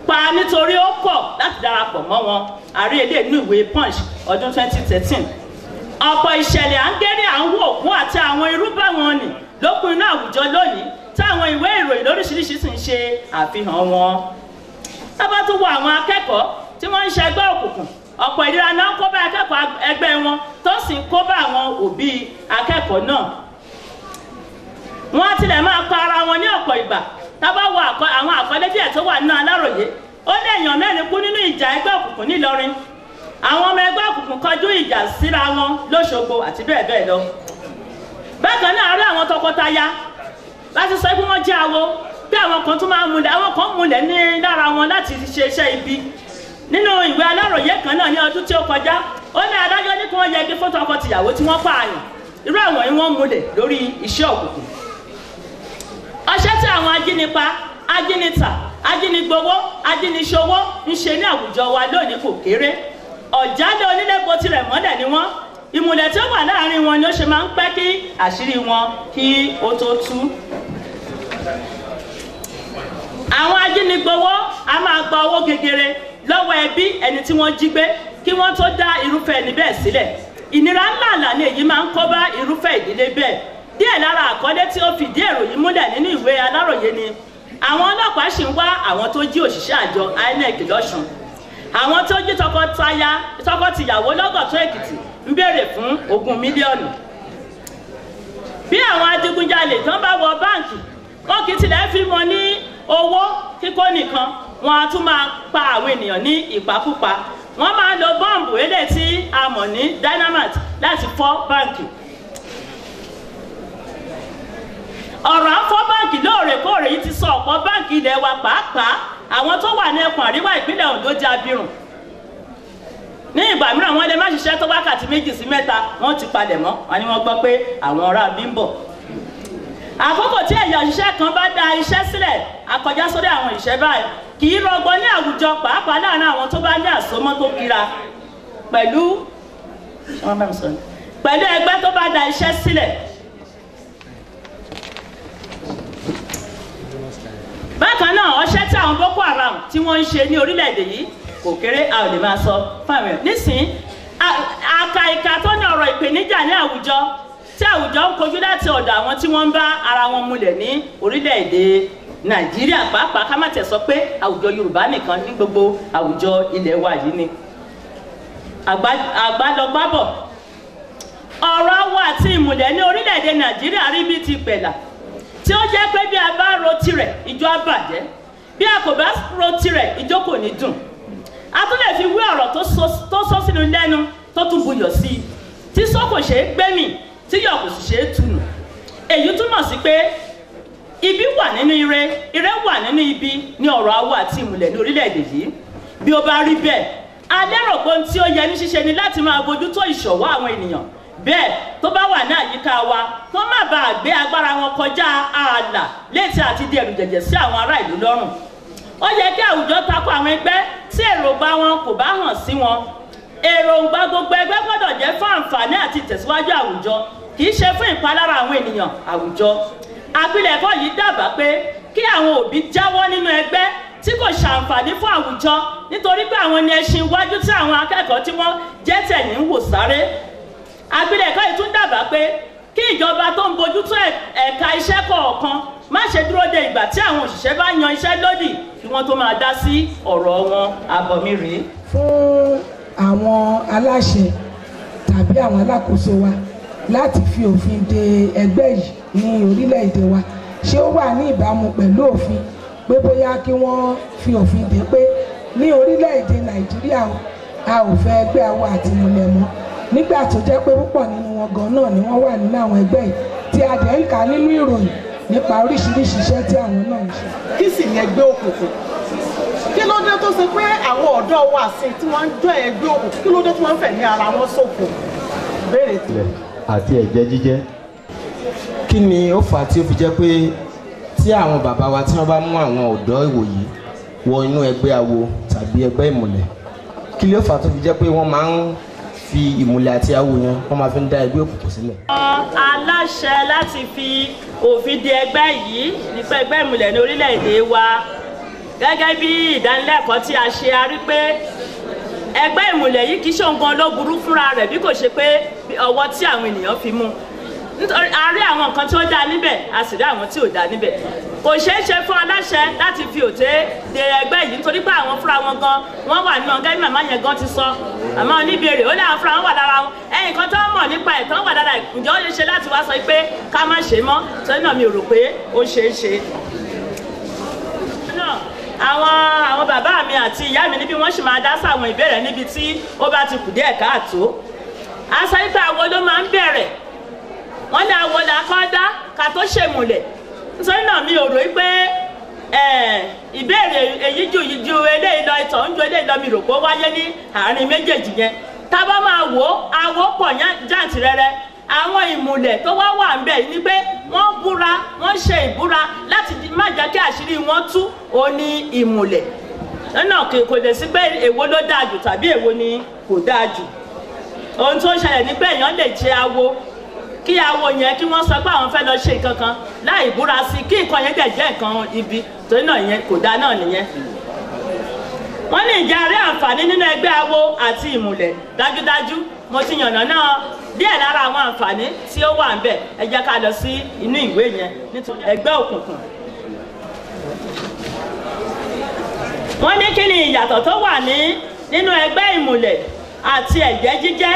pa nítorí ó kọ̀ láti darapọ̀ mọ́ wọn àrí ilé inú ìwé Punch ọdún 2013. ọ̀pọ̀ ìṣẹ̀lẹ̀ àńgẹ́rẹ́ à ń wò òkú àti àwọn irú báwọn nì lókun inú àwùjọ lónìí táwọn ìwé ìròyìn lóríṣiríṣi sì ń ṣe àfihàn wọn. tábà tún wo àwọn akẹ́kọ̀ọ́ tí wọ́n ń ṣe ẹgbẹ́ òkùnkùn ọ̀pọ̀ ìdíra náà kó bá akẹ́kọ̀ọ́ ẹgbẹ́ wọn tó sì ń kó bá àwọn òbí akẹ́kọ̀ọ́ náà. wọ́n á tilẹ̀ máa pa ara wọn ní ọ̀pọ̀ ìgbà tábà wo àwọn àkọlé díẹ̀ tó wà nínú Aláròyé ó ní èèyàn mẹ́rin kú nínú ìjà ẹgbẹ́ òkùnkùn nílọrin àwọn ọmọ ẹgbẹ́ òkùnkùn kọjú ìjà síra wọn lóṣogbo àti bẹ́ẹ̀ bẹ́ẹ̀ lọ. bákan náà rí àwọn tọkọtaya láti sọ pé wọ́n jẹ́ awo bí àwọn kan tún máa múlẹ̀ àwọn kan múlẹ̀ ní lára wọn láti ṣe iṣẹ́ ibi. nínú ìwé Aláròyé kan náà ní ọdún tí ó kọjá ó ní adájọ́ ní kí wọ́n yẹgi fún tọkọ-tìyàwó tí wọ́n pààyàn irú àwọn yìí wọ́n múlẹ̀ lórí iṣẹ́ òkùnkùn. ọṣẹ́ tí àwọn ajínipa ajínità ajínigbowó ajíniṣòwò ń ṣe ní àwùjọ wa lónìí kò kéré ọ̀jálẹ̀ onílẹ̀gbò tirẹ̀ mọ́lẹ̀ ni wọ́n ìmùlẹ̀ tí ó wà láàrin wọn ni ó ṣe máa ń pẹ́ kí àṣírí wọn kí ó tó tú. àwọn ajínigbowó a máa gba owó gegere lọ́wọ́ ẹbí ẹni tí wọ́n jí gbé kí wọ́n tó dá irúfẹ́ ẹni bẹ́ẹ̀ sílẹ̀ ìnira ńláńlá ni èyí máa ń kó bá irúfẹ́ ìdílé bẹ́ẹ̀ díẹ̀ lára àkọlé tí ó fìdí èrò yìí múlẹ̀ nínú ìwé Aláròyé ni àwọn ọlọ́pàá sì ń wá àwọn tó jí òṣìṣẹ́ àjọ INEC lọ́sùn àwọn tó jí tọkọ-tìyàwó lọ́gọ̀tún Èkìtì ń béèrè fún 20 mílíọ̀nù. bí àwọn adigunjalè tán bá wọ báǹkì wọn kì í tilẹ̀ fi mọ ní owó kíkó nìkan wọn á tún máa pa àwọn ènìyàn ní ìpakúpa wọn máa lo bọ́ǹbù eléyìí tí a mọ̀ ní dynamite láti fọ́ báǹkì. ọ̀rọ̀ àfọ́ báǹkì lóòrèkóòrè yìí ti sọ ọ̀pọ̀ báǹkì ilẹ̀ wa pàápàá àwọn tó wà ní ẹkùn àríwá ìpínlẹ̀ Ondo di abirùn. ní ìgbà mìíràn wọ́n lè má ṣiṣẹ́ tó wákàtí 2 sí 3 wọ́n ti palẹ̀ mọ́ wọn ni wọ́n gbọ́ pé àwọn ará bí ń bọ̀. àkókò tí ẹ̀yà òṣìṣẹ́ kan bá da iṣẹ́ sílẹ̀ akọjá sórí àwọn ìṣẹ́ báyìí kì í rọgbọ ní àwùjọ pàápàá láàárín àwọn tó bá ní àsomọ́ tó kira pẹ̀lú ẹgbẹ́ tó bá da iṣẹ́ sílẹ̀. bákan náà ọṣẹ́ tí àwọn Boko Haram tí wọ́n ń ṣe ní orílẹ̀-èdè yìí kò kéré a ò lè máa sọ fáwọn èèyàn nísìnyí àkàìkà tó ní ọ̀rọ̀ ìpèníjà ní àwùjọ tí àwùjọ ń kojú láti ọ̀dọ̀ àwọn tí wọ́n ń bá ara wọn múlẹ̀ ní orílẹ̀-èdè Nàìjíríà pàápàá ká má tẹ̀ sọ pé àwùjọ Yorùbá nìkan ní gbogbo àwùjọ ilẹ̀ wa yìí ni àgbàlọgbàbọ̀ ọ̀rọ̀ awọ àti ìmùlẹ̀ ní orílẹ̀-èdè Nàìjíríà rí bí ti pẹ̀lá tí ó jẹ́ pé bí a bá ro tirẹ̀ ìjọ á bàjẹ́ bí a kò bá ro tirẹ̀ ìjọ kò ní dùn. a tún lè fi wé ọ̀rọ̀ tó sọ sínú lẹ́nu tó tún buyọ̀ sí i tí sọ kò ṣeé gbẹ́mì tí yọ̀ kò sì ṣeé tunù. èyí túmọ̀ sí pé ibi wà nínú ire wà nínú ibi ní ọ̀rọ̀ awọ àti ìmùlẹ̀ ní orílẹ̀-èdè yìí. bí ó bá rí bẹ́ẹ̀ a lérò pé ohun tí ó yẹ ní ṣíṣe ni láti máa bójútó ìṣọ̀wọ́ àwọn ènìyàn bẹ́ẹ̀ tó bá wà ní àyíká wa tó má bàa gbé agbára wọn kọjá ààlà létí àti di ẹ̀rù jẹ̀jẹ̀ sí àwọn ará ìlú lọ́rùn. ó yẹ kí àwùjọ tako àwọn ẹgbẹ́ tí èròǹgbà wọn kò bá hàn sí wọn. èròǹgbà gbogbo ẹgbẹ́ gbọ́dọ̀ jẹ́ fún àǹfààní àti ìtẹ̀síwájú àwùjọ kì í ṣe fún ìpalára àwọn ènìyàn àwùjọ. àpilẹ̀kọ yìí dábàá pé kí àwọn òbí jáwọ́ nínú ẹgbẹ́ tí kò ṣàǹfààní fún àwùjọ nítorí pé àwọn ni ẹṣin iwájú tí àwọn akẹ́kọ̀ọ́ tí wọ́n jẹ́ tẹ̀yìn ń wò sáré. àpilẹ̀kọ yìí tún dábàá pé kí ìjọba tó ń bójútó ẹ̀ka iṣẹ́ kọ̀ọ̀kan má ṣe dúró de ìgbà tí àwọn òṣìṣẹ́ bá yan iṣẹ́ lódì kí wọ́n tó máa dá sí ọ̀rọ̀ wọn. àbọ̀ mi rèé. fún àwọn aláṣẹ tàbí àwọn alákòóso wa láti fi òfin de ẹgbẹ́ yìí ní orílẹ̀-èdè wa ṣé ó wà ní ìbámu pẹ̀lú òfin pé bóyá kí wọ́n fi òfin de pé ní orílẹ̀-èdè Nàìjíríà a ò fẹ́ ẹgbẹ́ awọ àti ìmùlẹ̀ mọ́ nígbà tó jẹ́ pé púpọ̀ nínú wọn gan náà ni wọ́n wà nínú àwọn ẹgbẹ́ yìí tí a dẹ̀ ń kà nínú ìròyìn nípa oríṣiríṣi iṣẹ́ tí àwọn náà ń ṣe. kí sì ni ẹgbẹ́ òkùnkùn? kí ló dé tó ṣe pé àwọn ọ̀dọ́ wa sí tí wọ́n ń jọ ẹgbẹ́ òkùnkùn, kí ló dé tí wọ́n ń fẹ̀mí ara wọn ṣòfò? béèrè tilẹ̀. àti ẹ̀jẹ̀ jíjẹ́. kí ni ó fà á tí ó fi jẹ́ pé tí àwọn bàbá wa tí wọ́n bá mú àwọn ọ̀dọ́ ìwòyí wọ inú ẹgbẹ́ awo tàbí ẹgbẹ́ ìmùlẹ̀, kí ló fà á tó fi jẹ́ pé wọ́n máa ń fi ìmùlẹ̀ àti awo yẹn wọ́n máa fi ń dá ẹgbẹ́ òkùnkùn sílẹ̀? aláṣẹ láti fi òfin de ẹgbẹ́ yìí nípa ẹgbẹ́ ìmùlẹ̀ ní orílẹ̀-èdè wa gẹ́gẹ́ bí ìdánilẹ́kọ̀ọ́ tí a ṣe, a rí pé ẹgbẹ́ ìmùlẹ̀ yìí kì í ṣe nǹkan ló burú fúnra rẹ̀ bí kò ṣe pé ọwọ́ tí àwọn ènìyàn fi mú. Nítorí a rí àwọn nǹkan tí ó dá níbẹ̀, a sì rí àwọn tí ò dá níbẹ̀. Kò ṣeé ṣe fún aláṣẹ láti fi òté de ẹgbẹ́ yìí nítorí pé àwọn fúnra wọn gan wọ́n wà nínú ọ̀gá ìmọ̀ àmáyẹn gan ti sọ. Àmọ́ oníbèrè ó láwọn fúnra wọn wà lára wọn. Ẹ̀yìn kan tó ń mọ̀ nípa ẹ̀ tán wà lára ẹ̀, ǹjẹ́ ó lè ṣe láti wá sọ pé ká má ṣe mọ́? Torí náà mi ò rò pé ó ṣeé ṣe. Àwọn bàbá mi àti ìyá mi níbi wọ́n sì máa dá sáwọn ìbéèrè níbi tí ó bá ti kù díẹ̀ káàtó. A sọ pé àwo ló máa ń bẹ̀rẹ̀. Wọ́n ní àwo là kọ́ dá ká tó ṣèmùlẹ̀. Nítorí náà mi ò rò pé ìbéèrè èyí ju eléyìí lọ, ìtọ̀ ń ju eléyìí lọ, mi rò pé ó wáyé ní àárín méjèèjì yẹn. Tá a bá máa wò ó, àwo pọ̀ jàǹtìrẹrẹ. Àwọn ìmùlẹ̀ tó wá wà ń bẹ̀ ni pé wọ́n búra, wọ́n ṣe ìbúra láti má jẹ́ kí àṣírí wọn tú, ó ní ìmùlẹ̀. Lọ́nà kò lè sí pé èwo ló dáa jù tàbí èwo ni kò dáa jù. Ohun tó ń ṣẹlẹ̀ ni pé èèyàn lè ṣe awo kí awo yẹn kí wọ́n sọ pé àwọn fẹ́ lọ ṣe nǹkan kan láì búra sí kí nǹkan yẹn dẹ̀ jẹ́ nǹkan ibi, torí náà yẹn kò dáa náà nìyẹn. Wọ́n ní ìjà rí àǹfààní nínú ẹgbẹ́ awo àti ìmùlẹ̀. Dájúdájú mo ti yànnà náà díẹ̀ lára àwọn àǹfààní tí ó wà ń bẹ̀. Ẹ jẹ́ ká lọ sí inú ìwé yẹn nítorí ẹgbẹ́ òkùnkùn. Wọ́n ní kí ni ìyàtọ̀ tó wà nínú ẹgbẹ́ ìmùlẹ̀ àti ẹ̀jẹ̀ jíjẹ́.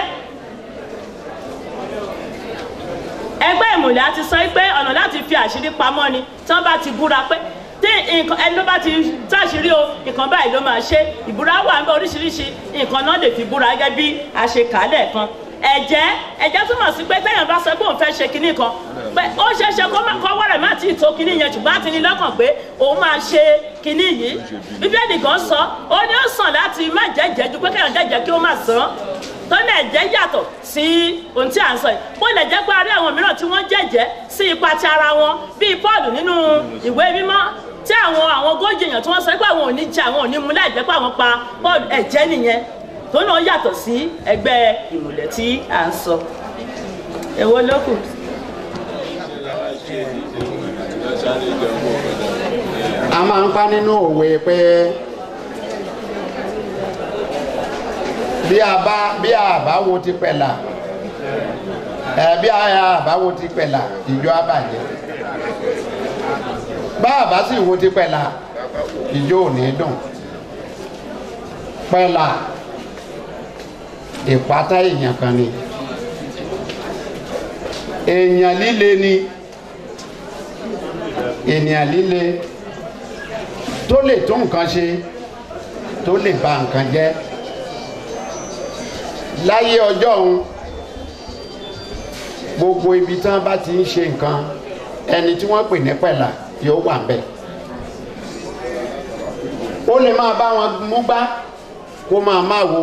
Ẹgbẹ́ ìmùlẹ̀ a ti sọ pé ọ̀nà láti fi àṣírí pamọ́ ni tí wọ́n bá ti búra pé tí nǹkan ẹni ló bá ti táṣírí o nǹkan báyìí ló máa ṣe. Ìbúra wà ń bẹ oríṣiríṣi nǹkan náà lè fi búra gẹ́gẹ́ bí a ṣe kà á lẹ́ẹ̀kan. Ẹ̀jẹ̀ túmọ̀ sí pé téèyàn bá sọ pé òun fẹ́ ṣe kinní kan pé ó ṣeé ṣe kó wọ́rẹ̀ má tí ì tó kinní yẹn, ṣùgbọ́n á ti ní lọ́kàn pé òun máa ṣe kinní yìí. Bíbélì gan sọ ó ní ó sàn láti má jẹ́jẹ́ ju pé kéèyàn jẹ́jẹ́ kí ó má sàn. Tó ní ẹ̀jẹ̀ yàtọ̀ sí ohun tí à ń sọ yìí. Bó lè jẹ́ pé a rí àwọn mìíràn tí wọ́n jẹ́jẹ́ sí ipa ti ara wọn bíi Pọ́ọ̀lù nínú ìwé mímọ́ tí àwọn ogójì èèyàn tí wọ́n sọ pé àwọn ò ní jẹ àwọn ò ní mu láì jẹ́ pé àwọn pa Pọ́ọ̀lù, ẹ̀jẹ̀ nìyẹn. Tó náà yàtọ̀ sí ẹgbẹ́ ìmùlẹ̀ tí à ń sọ. Èwo ló kù? A máa ń pa nínú òwe pé bí àbáwo ti pẹ̀là bí àbáwo ti pẹ̀là ìjọ àbàjẹ́, bá àbá sì wo ti pẹ̀là ìjọ ò ní dùn. Pẹ̀là ìpátá èèyàn kan ni, èèyàn líle ni, ènìyàn líle tó lè tó nǹkan ṣe, tó lè ba nǹkan jẹ́. Láyé ọjọ́ òun gbogbo ibi tí wọ́n bá ti ń ṣe nǹkan, ẹni tí wọ́n pè ní pẹ̀là yóò wà ńbẹ̀. Ó lè máa bá wọn mú gbá kó máa wo,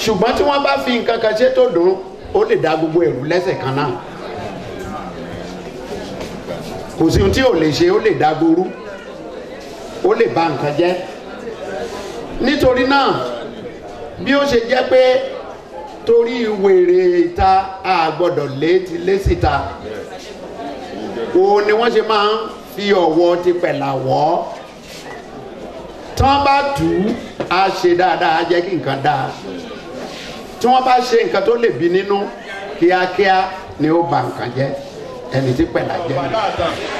ṣùgbọ́n tí wọ́n bá fi nǹkan kan ṣe tó dùn, ó lè dá gbogbo ẹ̀rù lẹ́sẹ̀ kan náà. Kò sí ohun tí ò lè ṣe, ó lè dá gboru, ó lè ba nǹkan jẹ́. Nítorí náà bí ó ṣe jẹ́ pé torí wèrè ìta a gbọ́dọ̀ lé síta, òun ni wọ́n ṣe máa ń fi ọ̀wọ̀ ti pẹ̀là wọ́. Tí wọ́n bá tù ú á ṣe dáadáa, á jẹ́ kí nǹkan dáa. Tí wọ́n bá ṣe nǹkan tó lè bí nínú kíákíá ni ó ba nǹkan jẹ́. Ẹni tí pẹ̀là jẹ́.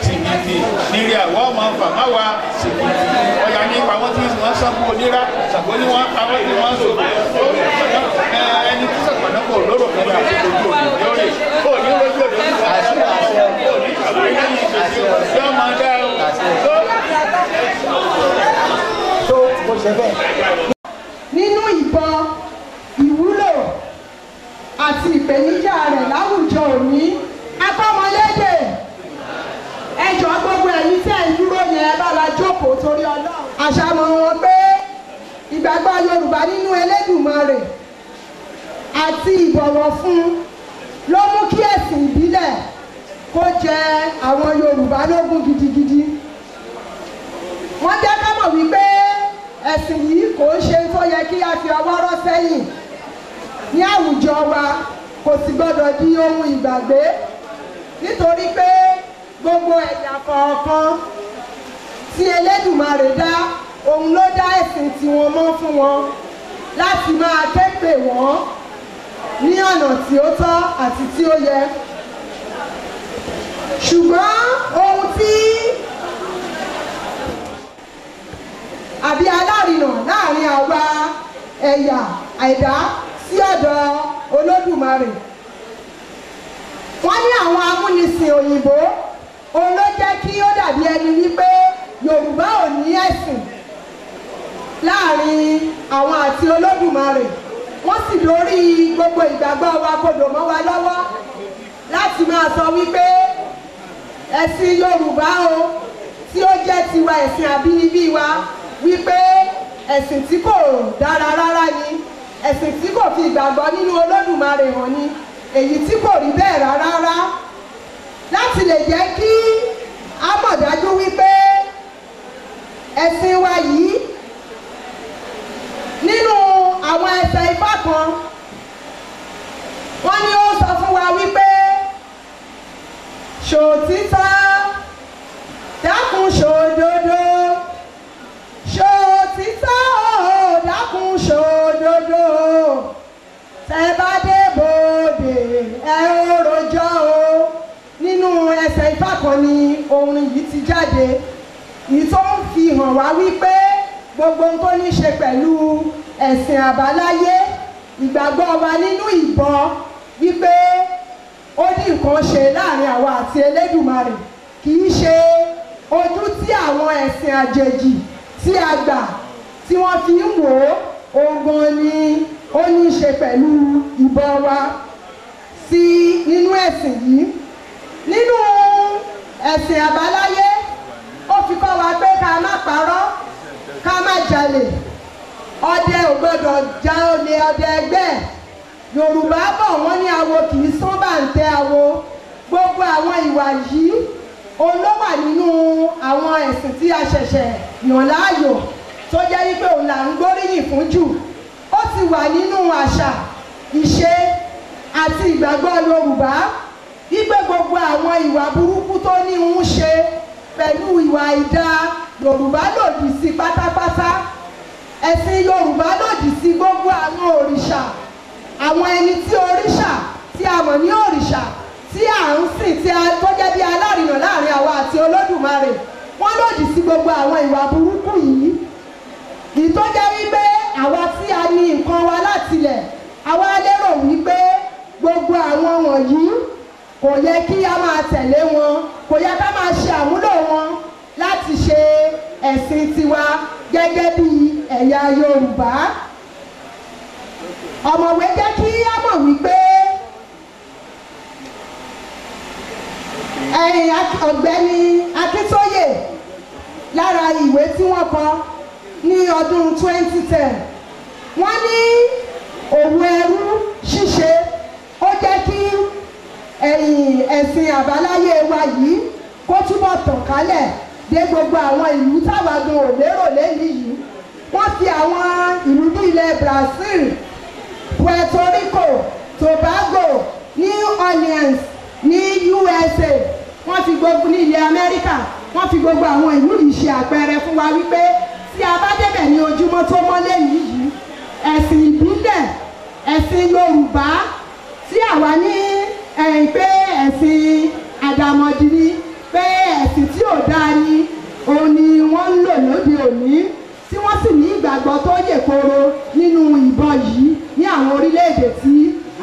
Sìkìtì nírí àwọ̀ ọmọ fàmà wa sìkìtì ọ̀yà nípa wọn tí wọ́n sọ́kù onírà ṣàgbọ́n ní wọ́n pamọ́ tí wọ́n sọ. Ẹni tí sọ̀gbọ̀n kò lóró kan bá àti ojú òdò lórí. Ó ní ojú òdò ní àṣẹ àṣẹ ó ní àwọn ẹni ìṣèṣì yóò máa dá o. Tó bó ṣe bẹ́ẹ̀. Nínú ìbọn ìwúlò àti ìpèníjà rẹ̀ láwùjọ òní, abọ́mọlédè torí Ọlọ́run. àṣàmọ̀ wọn pé ìgbàgbọ́ Yorùbá nínú Elédùmarè àti ìbọ̀wọ̀ fún ló mú kí ẹ̀sìn ìbílẹ̀ kó jẹ àwọn Yorùbá lógún gidigidi. wọ́n jẹ́ ká mọ̀ wípé ẹ̀sìn yìí kò ń ṣe tó yẹ kí a fi ọwọ́ rọ́ sẹ́yìn ní àwùjọ wa, kò sì gbọ́dọ̀ di ohun ìgbàgbé nítorí pé gbogbo ẹ̀yà kọ̀ọ̀kan tí Elédùmarè dá òun ló dá ẹ̀sìn tiwọn mọ́ fún wọn láti máa ké pè wọ́n ní ọ̀nà tí ó tọ́ àti tí ó yẹ. ṣùgbọ́n ohun tí àbí alárinà láàrin àwa ẹ̀yà àìdá sí ọ̀dọ̀ Olódùmarè, wọ́n ní àwọn amúnisìn òyìnbó òun ló jẹ́ kí ó dàbí ẹni wípé Yorùbá ò ní ẹ̀sìn láàrin àwọn àti Olódùmarè. wọ́n sì lórí gbogbo ìgbàgbọ́ wa kodò mọ́ wa lọ́wọ́ láti máa sọ wípé ẹ̀sìn Yorùbá o tí ó jẹ́ tiwa, ẹ̀sìn àbínibí wa, wípé ẹ̀sìn tí kò dára rárá ni, ẹ̀sìn tí kò fi ìgbàgbọ́ nínú Olódùmarè hàn ni, èyí tí kò rí bẹ́ẹ̀ rárá, láti lè jẹ́ kí a mọ̀ dájú wípé ẹ̀sìn wa yìí nínú àwọn ẹsẹ̀ Ifá kan wọ́n ní ó sọ fún wa wípé ṣòtítọ́ dákun ṣòdodo, ṣòtítọ́ dákun ṣòdodo, tẹ́ bá dé bòde ẹ ó rojọ́ o. nínú ẹsẹ̀ Ifá kan ni orin yìí ti jáde, èyí tó ń fi hàn wá wípé gbogbo ohun tó ní ṣe pẹ̀lú ẹ̀sìn àbáláyé, ìgbàgbọ́ wa nínú ìbọ, wípé ó ní nǹkan ṣe láàrin àwa àti Elédùmarè, kì í ṣe ojú tí àwọn ẹ̀sìn àjèjì tí a gbà tí wọ́n fi ń wò ó, ogun ni ó ní ṣe pẹ̀lú ìbọ wa sí nínú ẹ̀sìn yìí. nínú ẹ̀sìn àbáláyé ó fi kọ́ wa pé ká má parọ́, ká má jalè, ọdẹ ò gbọdọ̀ já olè ọdẹ ẹgbẹ́. Yorùbá bọ̀ wọ́n ní awo kì í sán bàǹtẹ́ awo. gbogbo àwọn ìwà yìí òun ló wà nínú àwọn ẹ̀sìn tí a ṣẹ̀ṣẹ̀ yàn láàyò tó jẹ́ wípé òun là ń gbóríyìn fún jù. ó ti wà nínú àṣà, ìṣe àti ìgbàgbọ́ Yorùbá wípé gbogbo àwọn ìwà burúkú tó ní ń ṣe pẹ̀lú ìwà ìdá Yorùbá lòdì sí pátápátá. ẹ̀sìn Yorùbá lòdì sí gbogbo àwọn òrìṣà, àwọn ẹni tí òrìṣà tí a mọ̀ ní òrìṣà tí à ń sìn tí a tó jẹ́ bí alárinà láàrin àwa àti Olódùmarè. wọ́n lòdì sí gbogbo àwọn ìwà burúkú yìí. ìtọ́jẹ́ wípé àwa tí a ní nǹkan wa látilẹ̀, àwa lérò wípé gbogbo àwọn wọ̀nyí kò yẹ kí a máa tẹ̀lé wọn, kò yẹ ká máa ṣe àmúlò wọn láti ṣe ẹ̀sìn tiwa gẹ́gẹ́ bí ẹ̀yà Yorùbá. ọ̀mọ̀wé jẹ́ kí á mọ̀ wípé ọ̀gbẹ́ni Akíntóyè lára ìwé tí wọ́n kọ ní ọdún 2010 wọ́n ní òwò ẹrú ṣíṣe ó jẹ́ kí ẹ̀sìn àbáláyé wa yìí kó túbọ̀ tàn kálẹ̀ dé gbogbo àwọn ìlú táwa gan ò lérò lẹ́yìn yìí. wọ́n fi àwọn ìlú bí ilẹ̀ Brazil, Puerto Rico, Tobago, New Orleans ní USA, wọ́n fi gbogbo ní ilẹ̀ Amẹ́ríkà, wọ́n fi gbogbo àwọn ìlú yìí ṣe àpẹẹrẹ fún wa wípé tí a bá débẹ̀ ní ojúmọ́ tó mọ́ lẹ́yìn yìí, ẹ̀sìn ìbílẹ̀, ẹ̀sìn Yorùbá tí àwa ní pé ẹ̀sìn àdàmọ̀dì ni, pé ẹ̀sìn tí ò dáa ni, òun ni wọ́n ń lò lóde òní, tí wọ́n sì ní ìgbàgbọ́ tó yè koro nínú ìbọ yìí ní àwọn orílẹ̀-èdè tí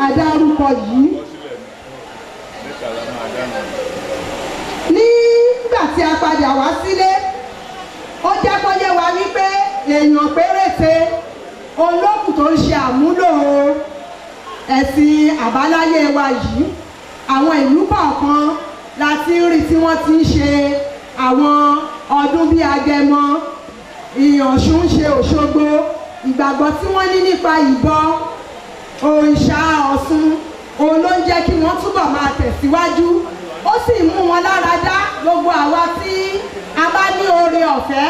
a dárúkọ yìí. nígbà tí a padà wá sílé, ó jẹ́ kó yé wa wípé èèyàn péréte olókùn tó ń ṣe àmúlò ẹ̀sìn àbáláyé wa yìí. àwọn ìlú kọ̀ọ̀kan la ti ń rí tí wọ́n ti ń ṣe àwọn ọdún bíi Agẹmọ, Ọ̀ṣun ṣe Òṣogbo ìgbàgbọ́ tí wọ́n ní nípa ìbọ òrìṣà Ọ̀ṣun òun ló ń jẹ́ kí wọ́n túbọ̀ máa tẹ̀síwájú ó sì mú wọn lára dá gbogbo àwa tí a bá ní oore ọ̀fẹ́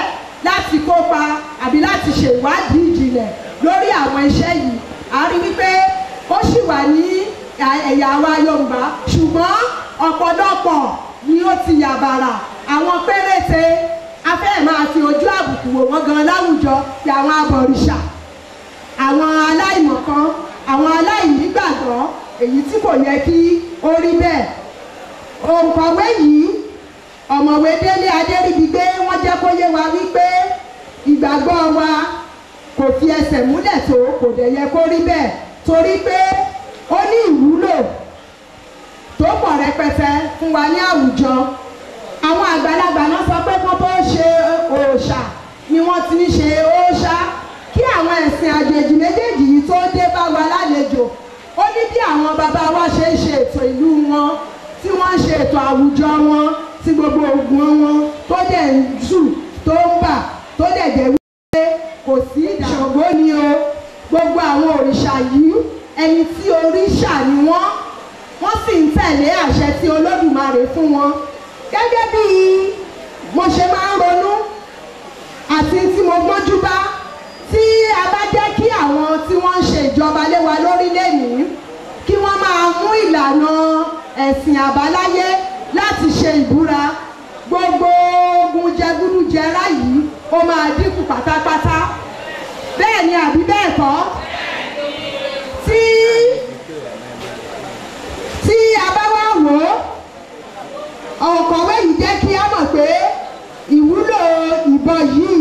láti kópa àbí láti ṣèwádìí ìjìnlẹ̀ lórí àwọn iṣẹ́ yìí a rí wípé ó sì wà ní ẹ̀yà wa Yorùbá ṣùgbọ́n ọ̀pọ̀lọpọ̀ ni ó ti yàbàrà àwọn péréte afẹ́ máa fi ojú àbùkù wò wọ́n gan láwùjọ ti àwọn abọ̀rìṣà àwọn aláìmọ̀kan àwọn aláìnígbàgbọ́ èyí tí kò yẹ kí ó rí bẹ́ẹ̀ òǹkọ̀wé yìí ọ̀mọ̀wé Délé Adéríbigbé wọ́n jẹ́ kó yé wa wípé ìgbàgbọ́ wa kò fi ẹsẹ̀ múlẹ̀ tó kò dẹ̀ yẹ kó rí bẹ́ẹ̀ torí pé ó ní ìwúlò tó pọ̀ rẹpẹtẹ fún wa ní àwùjọ àwọn àgbàlagbà náà sọ pé kó tó ṣe òòṣà ni wọ́n ti ń ṣe òòṣà kí àwọn ẹ̀sìn àjèjì méjèèjì yìí tó dé bá wa lálejò ó ní bí àwọn bàbá wa ṣe ń ṣe ètò ìlú wọn tí wọ́n ń ṣe ètò àwùjọ wọn tí gbogbo ogun wọn tó dẹ̀ ń jù tó ń bà tó dẹ̀ jẹ́ wípé kò sí Ṣàngó ni o gbogbo àwọn òrìṣà yìí ẹni tí òrìṣà ni wọ́n sì ń tẹ̀lé àṣẹ tí Olódùmarè fún wọn gẹ́gẹ́ bí mo ṣe máa ń ronú àti tí mo gbọ́njú bá tí a bá jẹ́ kí àwọn tí wọ́n ń ṣe ìjọba lé wa lórí lẹ́nìí kí wọ́n máa mú ìlànà ẹ̀sìn àbáláyé láti ṣe ìbúra gbogbo ogun jẹgúdújẹrá yìí ó máa dínkù pátápátá bẹ́ẹ̀ ni àbí bẹ́ẹ̀ kọ́ tí a bá wá wò ó ọ̀kọ̀wé yìí jẹ́ kí á mọ̀ pé ìwúlò ìbọn yìí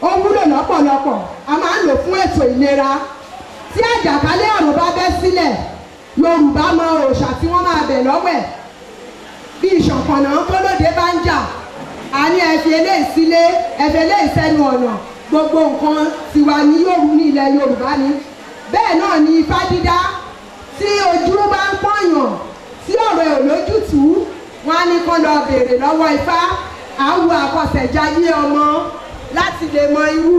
ó wúlò lọ́pọ̀lọpọ̀ a máa ń lò fún ètò ìlera tí àjàkálẹ̀ àrùn bá bẹ́ sílẹ̀ Yorùbá mọ òòṣà tí wọ́n máa bẹ̀ lọ́wẹ̀ bí ìṣọ̀kànnà tó lóde bá ń jà a ní ẹ̀fì eléyìí sílé ẹ̀fì eléyìí sẹ́nu ọ̀nà gbogbo nǹkan tiwa ní ilẹ̀ Yorùbá ni bẹ́ẹ̀ náà ni ifá dídá tí ojú bá ń pọ̀yàn tí ọ̀rọ̀ ẹ̀ ò lójútùú wọn á ní kán lọ béèrè lọ́wọ́ ifá àwọ̀ àkọsẹ̀jayé ọmọ láti lè mọ irú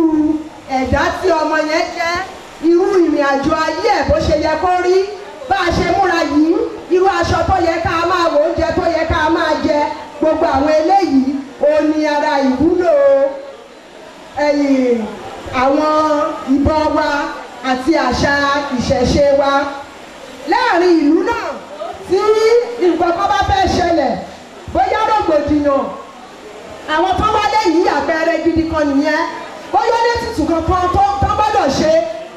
ẹ̀dá tí ọmọ yẹn jẹ́ irú ìrìn àjò ayé ẹ̀ bó ṣe yẹ kó rí bá a ṣe múra yìí irú aṣọ tó yẹ ká máa wò oúnjẹ tó yẹ ká máa jẹ gbogbo àwọn eléyìí ó ní ara ìwúlò àwọn ìbọn wa àti àṣà ìṣẹ̀ṣe wa láàrin ìlú náà tí nǹkan kan bá fẹ́ ṣẹlẹ̀ bóyá rògbòdìyàn àwọn tó wá lẹ́yìn àpẹẹrẹ gidi kan nìyẹn bóyá létùtù kankan tó gbọ́dọ̀ ṣe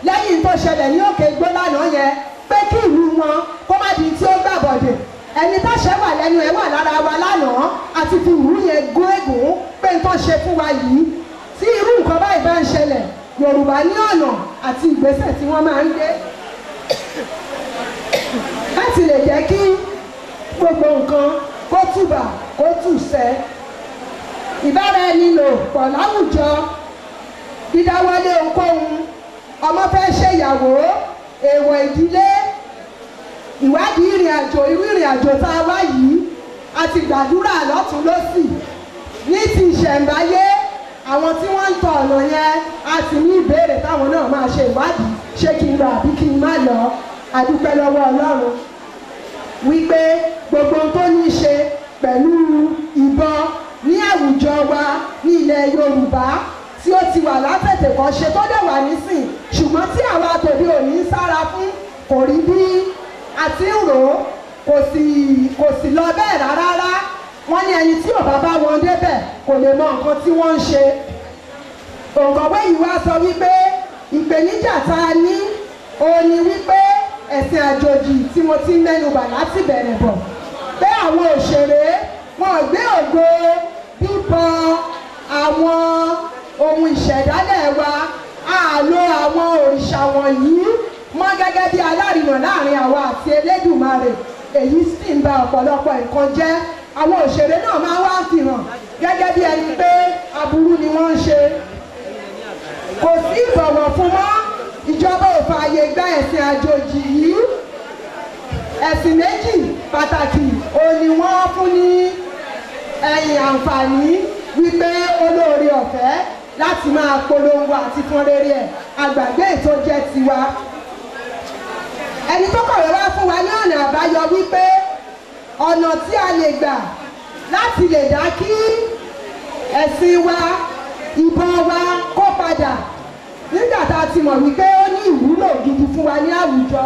lẹ́yìn tó ṣẹlẹ̀ ní Òkè Igbó lánàá yẹn pé kí ìlú wọn kó má di tí ó gbàbọ̀dẹ̀ ẹni táṣẹ wà lẹ́nu ẹ̀ wà lára wa lánàá àti fi ìlú yẹn gún ègún pé n tó ṣe fún wa yìí tí irú nǹkan báyìí bá ń ṣẹlẹ̀ Yorùbá ní ọ̀nà àti ìgbésẹ̀ tí wọ́n máa ń gbé láti lè jẹ́ kí gbogbo nǹkan kó tùbà kó tùṣẹ́ ìbára ẹni lò pọ̀ láwùjọ dídáwọ́lé ohunkóhun ọmọ fẹ́ ṣèyàwó èèwọ̀ ìdílé ìwádìí irú ìrìn àjò tá a wá yìí a ti gbàdúrà lọ́tún lọ́sì ní ti ìṣẹ̀ǹbáyé àwọn tí wọ́n ń tọ ọ̀nà yẹn a sì ní ìbéèrè táwọn náà máa ṣe ìwádìí ṣé kí n lọ àbí kí n má lọ a dúpẹ́ lọ́wọ́ Ọlọ́run wípé gbogbo tó ní í ṣe pẹ̀lú ìbọn ní àwùjọ wa ní ilẹ̀ Yorùbá tí ó ti wà látètèkọ́ṣe tó dẹ̀ wà nísìn ṣùgbọ́n tí àwa tòde òní sára fún kò rí bí a ti ń rò ó kò sì lọ bẹ́ẹ̀ rárá wọ́n ní ẹni tí ò bá bá wọn débẹ̀ kò lè mọ nǹkan tí wọ́n ń ṣe òǹkọ̀wé yìí wá sọ wípé ìpèníjà tá a ní òun ni wípé ẹ̀sìn àjòjì tí mo ti mẹ́nubà láti bẹ̀rẹ̀ bọ̀ pé àwọn òṣèré wọn gbé ògo bíbọ àwọn ohun ìṣẹ̀dálẹ̀ wa a lo àwọn òrìṣà wọ̀nyí mọ́ gẹ́gẹ́ bí alárinà láàrin àwa àti Elédùmarè èyí sì ń ba ọ̀pọ̀lọpọ̀ nǹkan jẹ́ àwọn òṣèré náà máa wá fi hàn gẹ́gẹ́ bí ẹni pé aburú ni wọ́n ń ṣe kò sí ìbọ̀wọ̀ fún mọ́ ìjọba ò fààyè gba ẹ̀sìn àjòjì yìí ẹ̀sìn méjì pàtàkì òní wọ́n fún ní àǹfààní wípé olóore ọ̀fẹ́ láti máa polongo àti fún rere ẹ̀ àgbàgbé ètò jẹ́ tiwa. Ẹni tó kọ̀wé wá fún wa ní ọ̀nà àbáyọ wípé ọ̀nà tí a lè gbà láti lè dá kí ẹ̀sìn wa ìbọn wa kó padà nígbà tá a ti mọ̀ wípé ó ní ìwúlò gidi fún wa ní àwùjọ.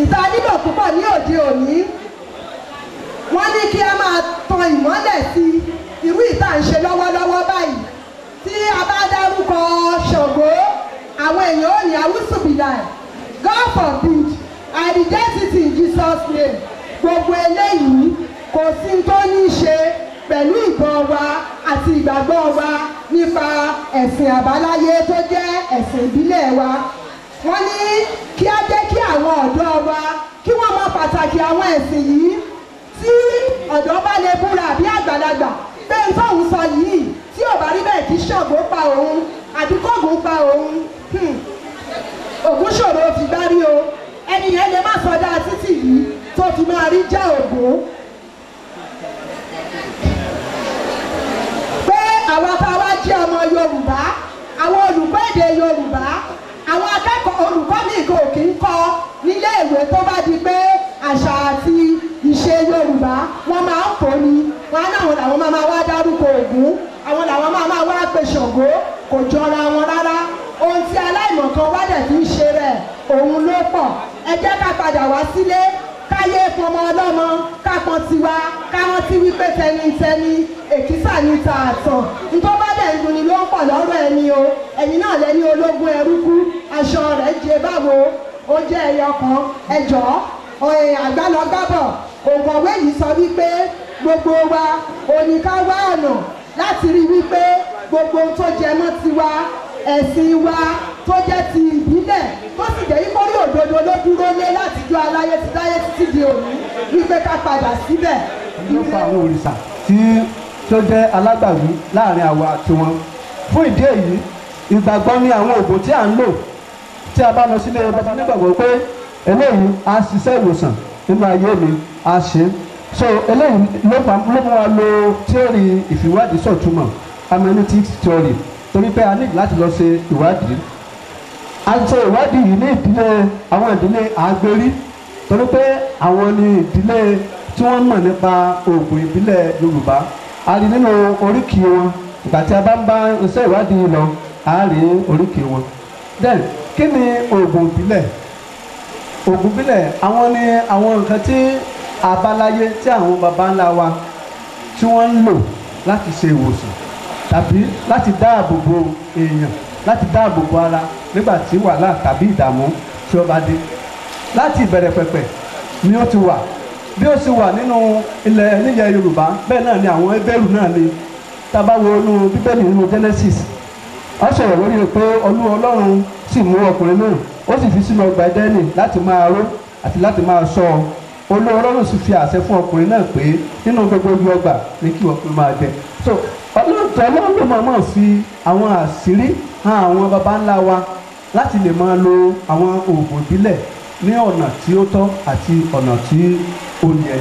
Ìta nílò púpọ̀ ní òde òní. Wọ́n ní kí a máa tan ìmọ́lẹ̀ sí irú ìta ń ṣe lọ́wọ́lọ́wọ́ báyìí. Tí a bá dárúkọ Ṣàngó, àwọn èèyàn ò ní àwùsùbìlà ẹ̀. God forbid, I reject it in Jesus' name. Gbogbo eléyìí kò sí tó ní í ṣe pẹ̀lú ìbọn wa àti ìgbàgbọ́ wa nípa ẹ̀sìn àbáláyé tó jẹ́ ẹ̀sìn ìbílẹ̀ wa. Wọ́n ní kí á jẹ́ kí àwọn ọ̀dọ́ wa kí wọ́n mọ pàtàkì àwọn ẹ̀sìn yìí. Tí ọ̀dọ́ bá lè búra àbí àgbàlagbà pé n tóun sọ yìí tí ò bá rí bẹ́ẹ̀ kí Ṣàngó pa òun àbí kóògùn pa òun, Ògún ṣòro fi bá rí o. Ẹni yẹn lè má sọdá títì yìí tó fi máa rí jẹ́ Ògún. Pé àwọn tá a wá jẹ́ ọmọ Yorùbá, àwọn olùkọ́ èdè Yorùbá, àwọn akẹ́kọ̀ọ́ olùkọ́ mi kò kí ń kọ́ nílé ìwé tó bá di pé àṣà àti ìṣe Yorùbá wọ́n máa ń kó ni. Wọ́n á náwọn làwọn máa wá dárúkọ Ògún, àwọn làwọn máa wá pe Ṣàngó, kò jọra wọn rárá. Ohun tí aláìmọ̀kan wá dẹ̀ fi ń ṣe rẹ̀ òun ló pọ̀. Ẹ jẹ́ ká padà wá sílé, káyé fọmọ ọlọ́mọ, kápọn tiwa, káwọn tí wípé tẹnitẹni èkísà ní ta àtàn. Ntọ́ bá dẹ̀ ń dunni ló ń pọ̀ lọ́rọ̀ ẹni o. Ẹ̀yin náà lẹ́ni ológun ẹrú kú, aṣọ rẹ̀ jẹ báwo, ó jẹ́ ẹyọ kan, ẹjọ́, àgbálọ́gbábọ̀. Òǹkọ̀wé yìí sọ wípé gbogbo wa òní ká wá ọ̀nà láti rí wípé gbogbo ohun tó jẹ mọ́ tiwa, ẹ̀sìn wa tó jẹ́ ti ìbílẹ̀ tó sì jẹ́ ìkórí òdodo ló dúró lé láti jọ aláyé ti dáyé títí di òní wípé ká padà síbẹ̀. ló fa àwọn òrìṣà tí tó jẹ́ alágbàwí láàrin àwa àti wọn. Fún ìdí èyí ìgbàgbọ́ ni àwọn òògùn tí à ń lò tí a bá lọ sílé bàbá nígbàgbọ́ pé eléyìí á ṣiṣẹ́ ìwòsàn nínú ayé mi á ṣe. So eléyìí ló mú wa lo tíórì ìfìwádìí sọ̀túnmọ̀ hermeneutics theory torí pé a ní láti lọ ṣe ìwádìí. A ṣe ìwádìí yìí ní ìdílé àwọn ìdílé àgbérí torí pé àwọn ni ìdílé tí wọ́n mọ̀ nípa oògùn ìbílẹ̀ Yorùbá. A rí nínú oríkì wọn ìgbà tí a bá ń bá iṣẹ́ ìwádìí lọ a rí oríkì wọn. Then kí ni oògùn ìbílẹ̀? Oògùn ìbílẹ̀ àwọn ni àwọn nǹkan tí àbáláyé tí àwọn baba ńlá wa tí wọ́n ń lò láti ṣe ìwòsàn tàbí láti dáàbò bo èèyàn, láti dáàbò bo ara nígbà tí wàhálà tàbí ìdààmú tí ó bá dé. Láti ìbẹ̀rẹ̀ pẹ̀pẹ̀ ni ó ti wà, bí ó sì wà nínú nílẹ̀ Yorùbá bẹ́ẹ̀ náà ni àwọn Hébérù náà ni. Tá a bá wo inú Bíbélì nínú Genesis, ó sọ̀rọ̀ lórí pé Ọlọ́run sì mú ọkùnrin náà ó sì fi sínú ọgbà Édẹ́nì láti máa ró àti láti máa ṣọ́ ọ. Ọlọ́run sì fi àṣẹ fún ọkùnrin náà pé nínú gbogbo ibi ọgbà ni kí ọkùnrin máa jẹ. So Ọlọ́run ló máa fi àwọn àṣírí hàn àwọn baba ńlá wa láti lè máa lo àwọn oògùn ìbílẹ̀ ní ọ̀nà tí ó tọ́ àti ọ̀nà tí ó yẹ.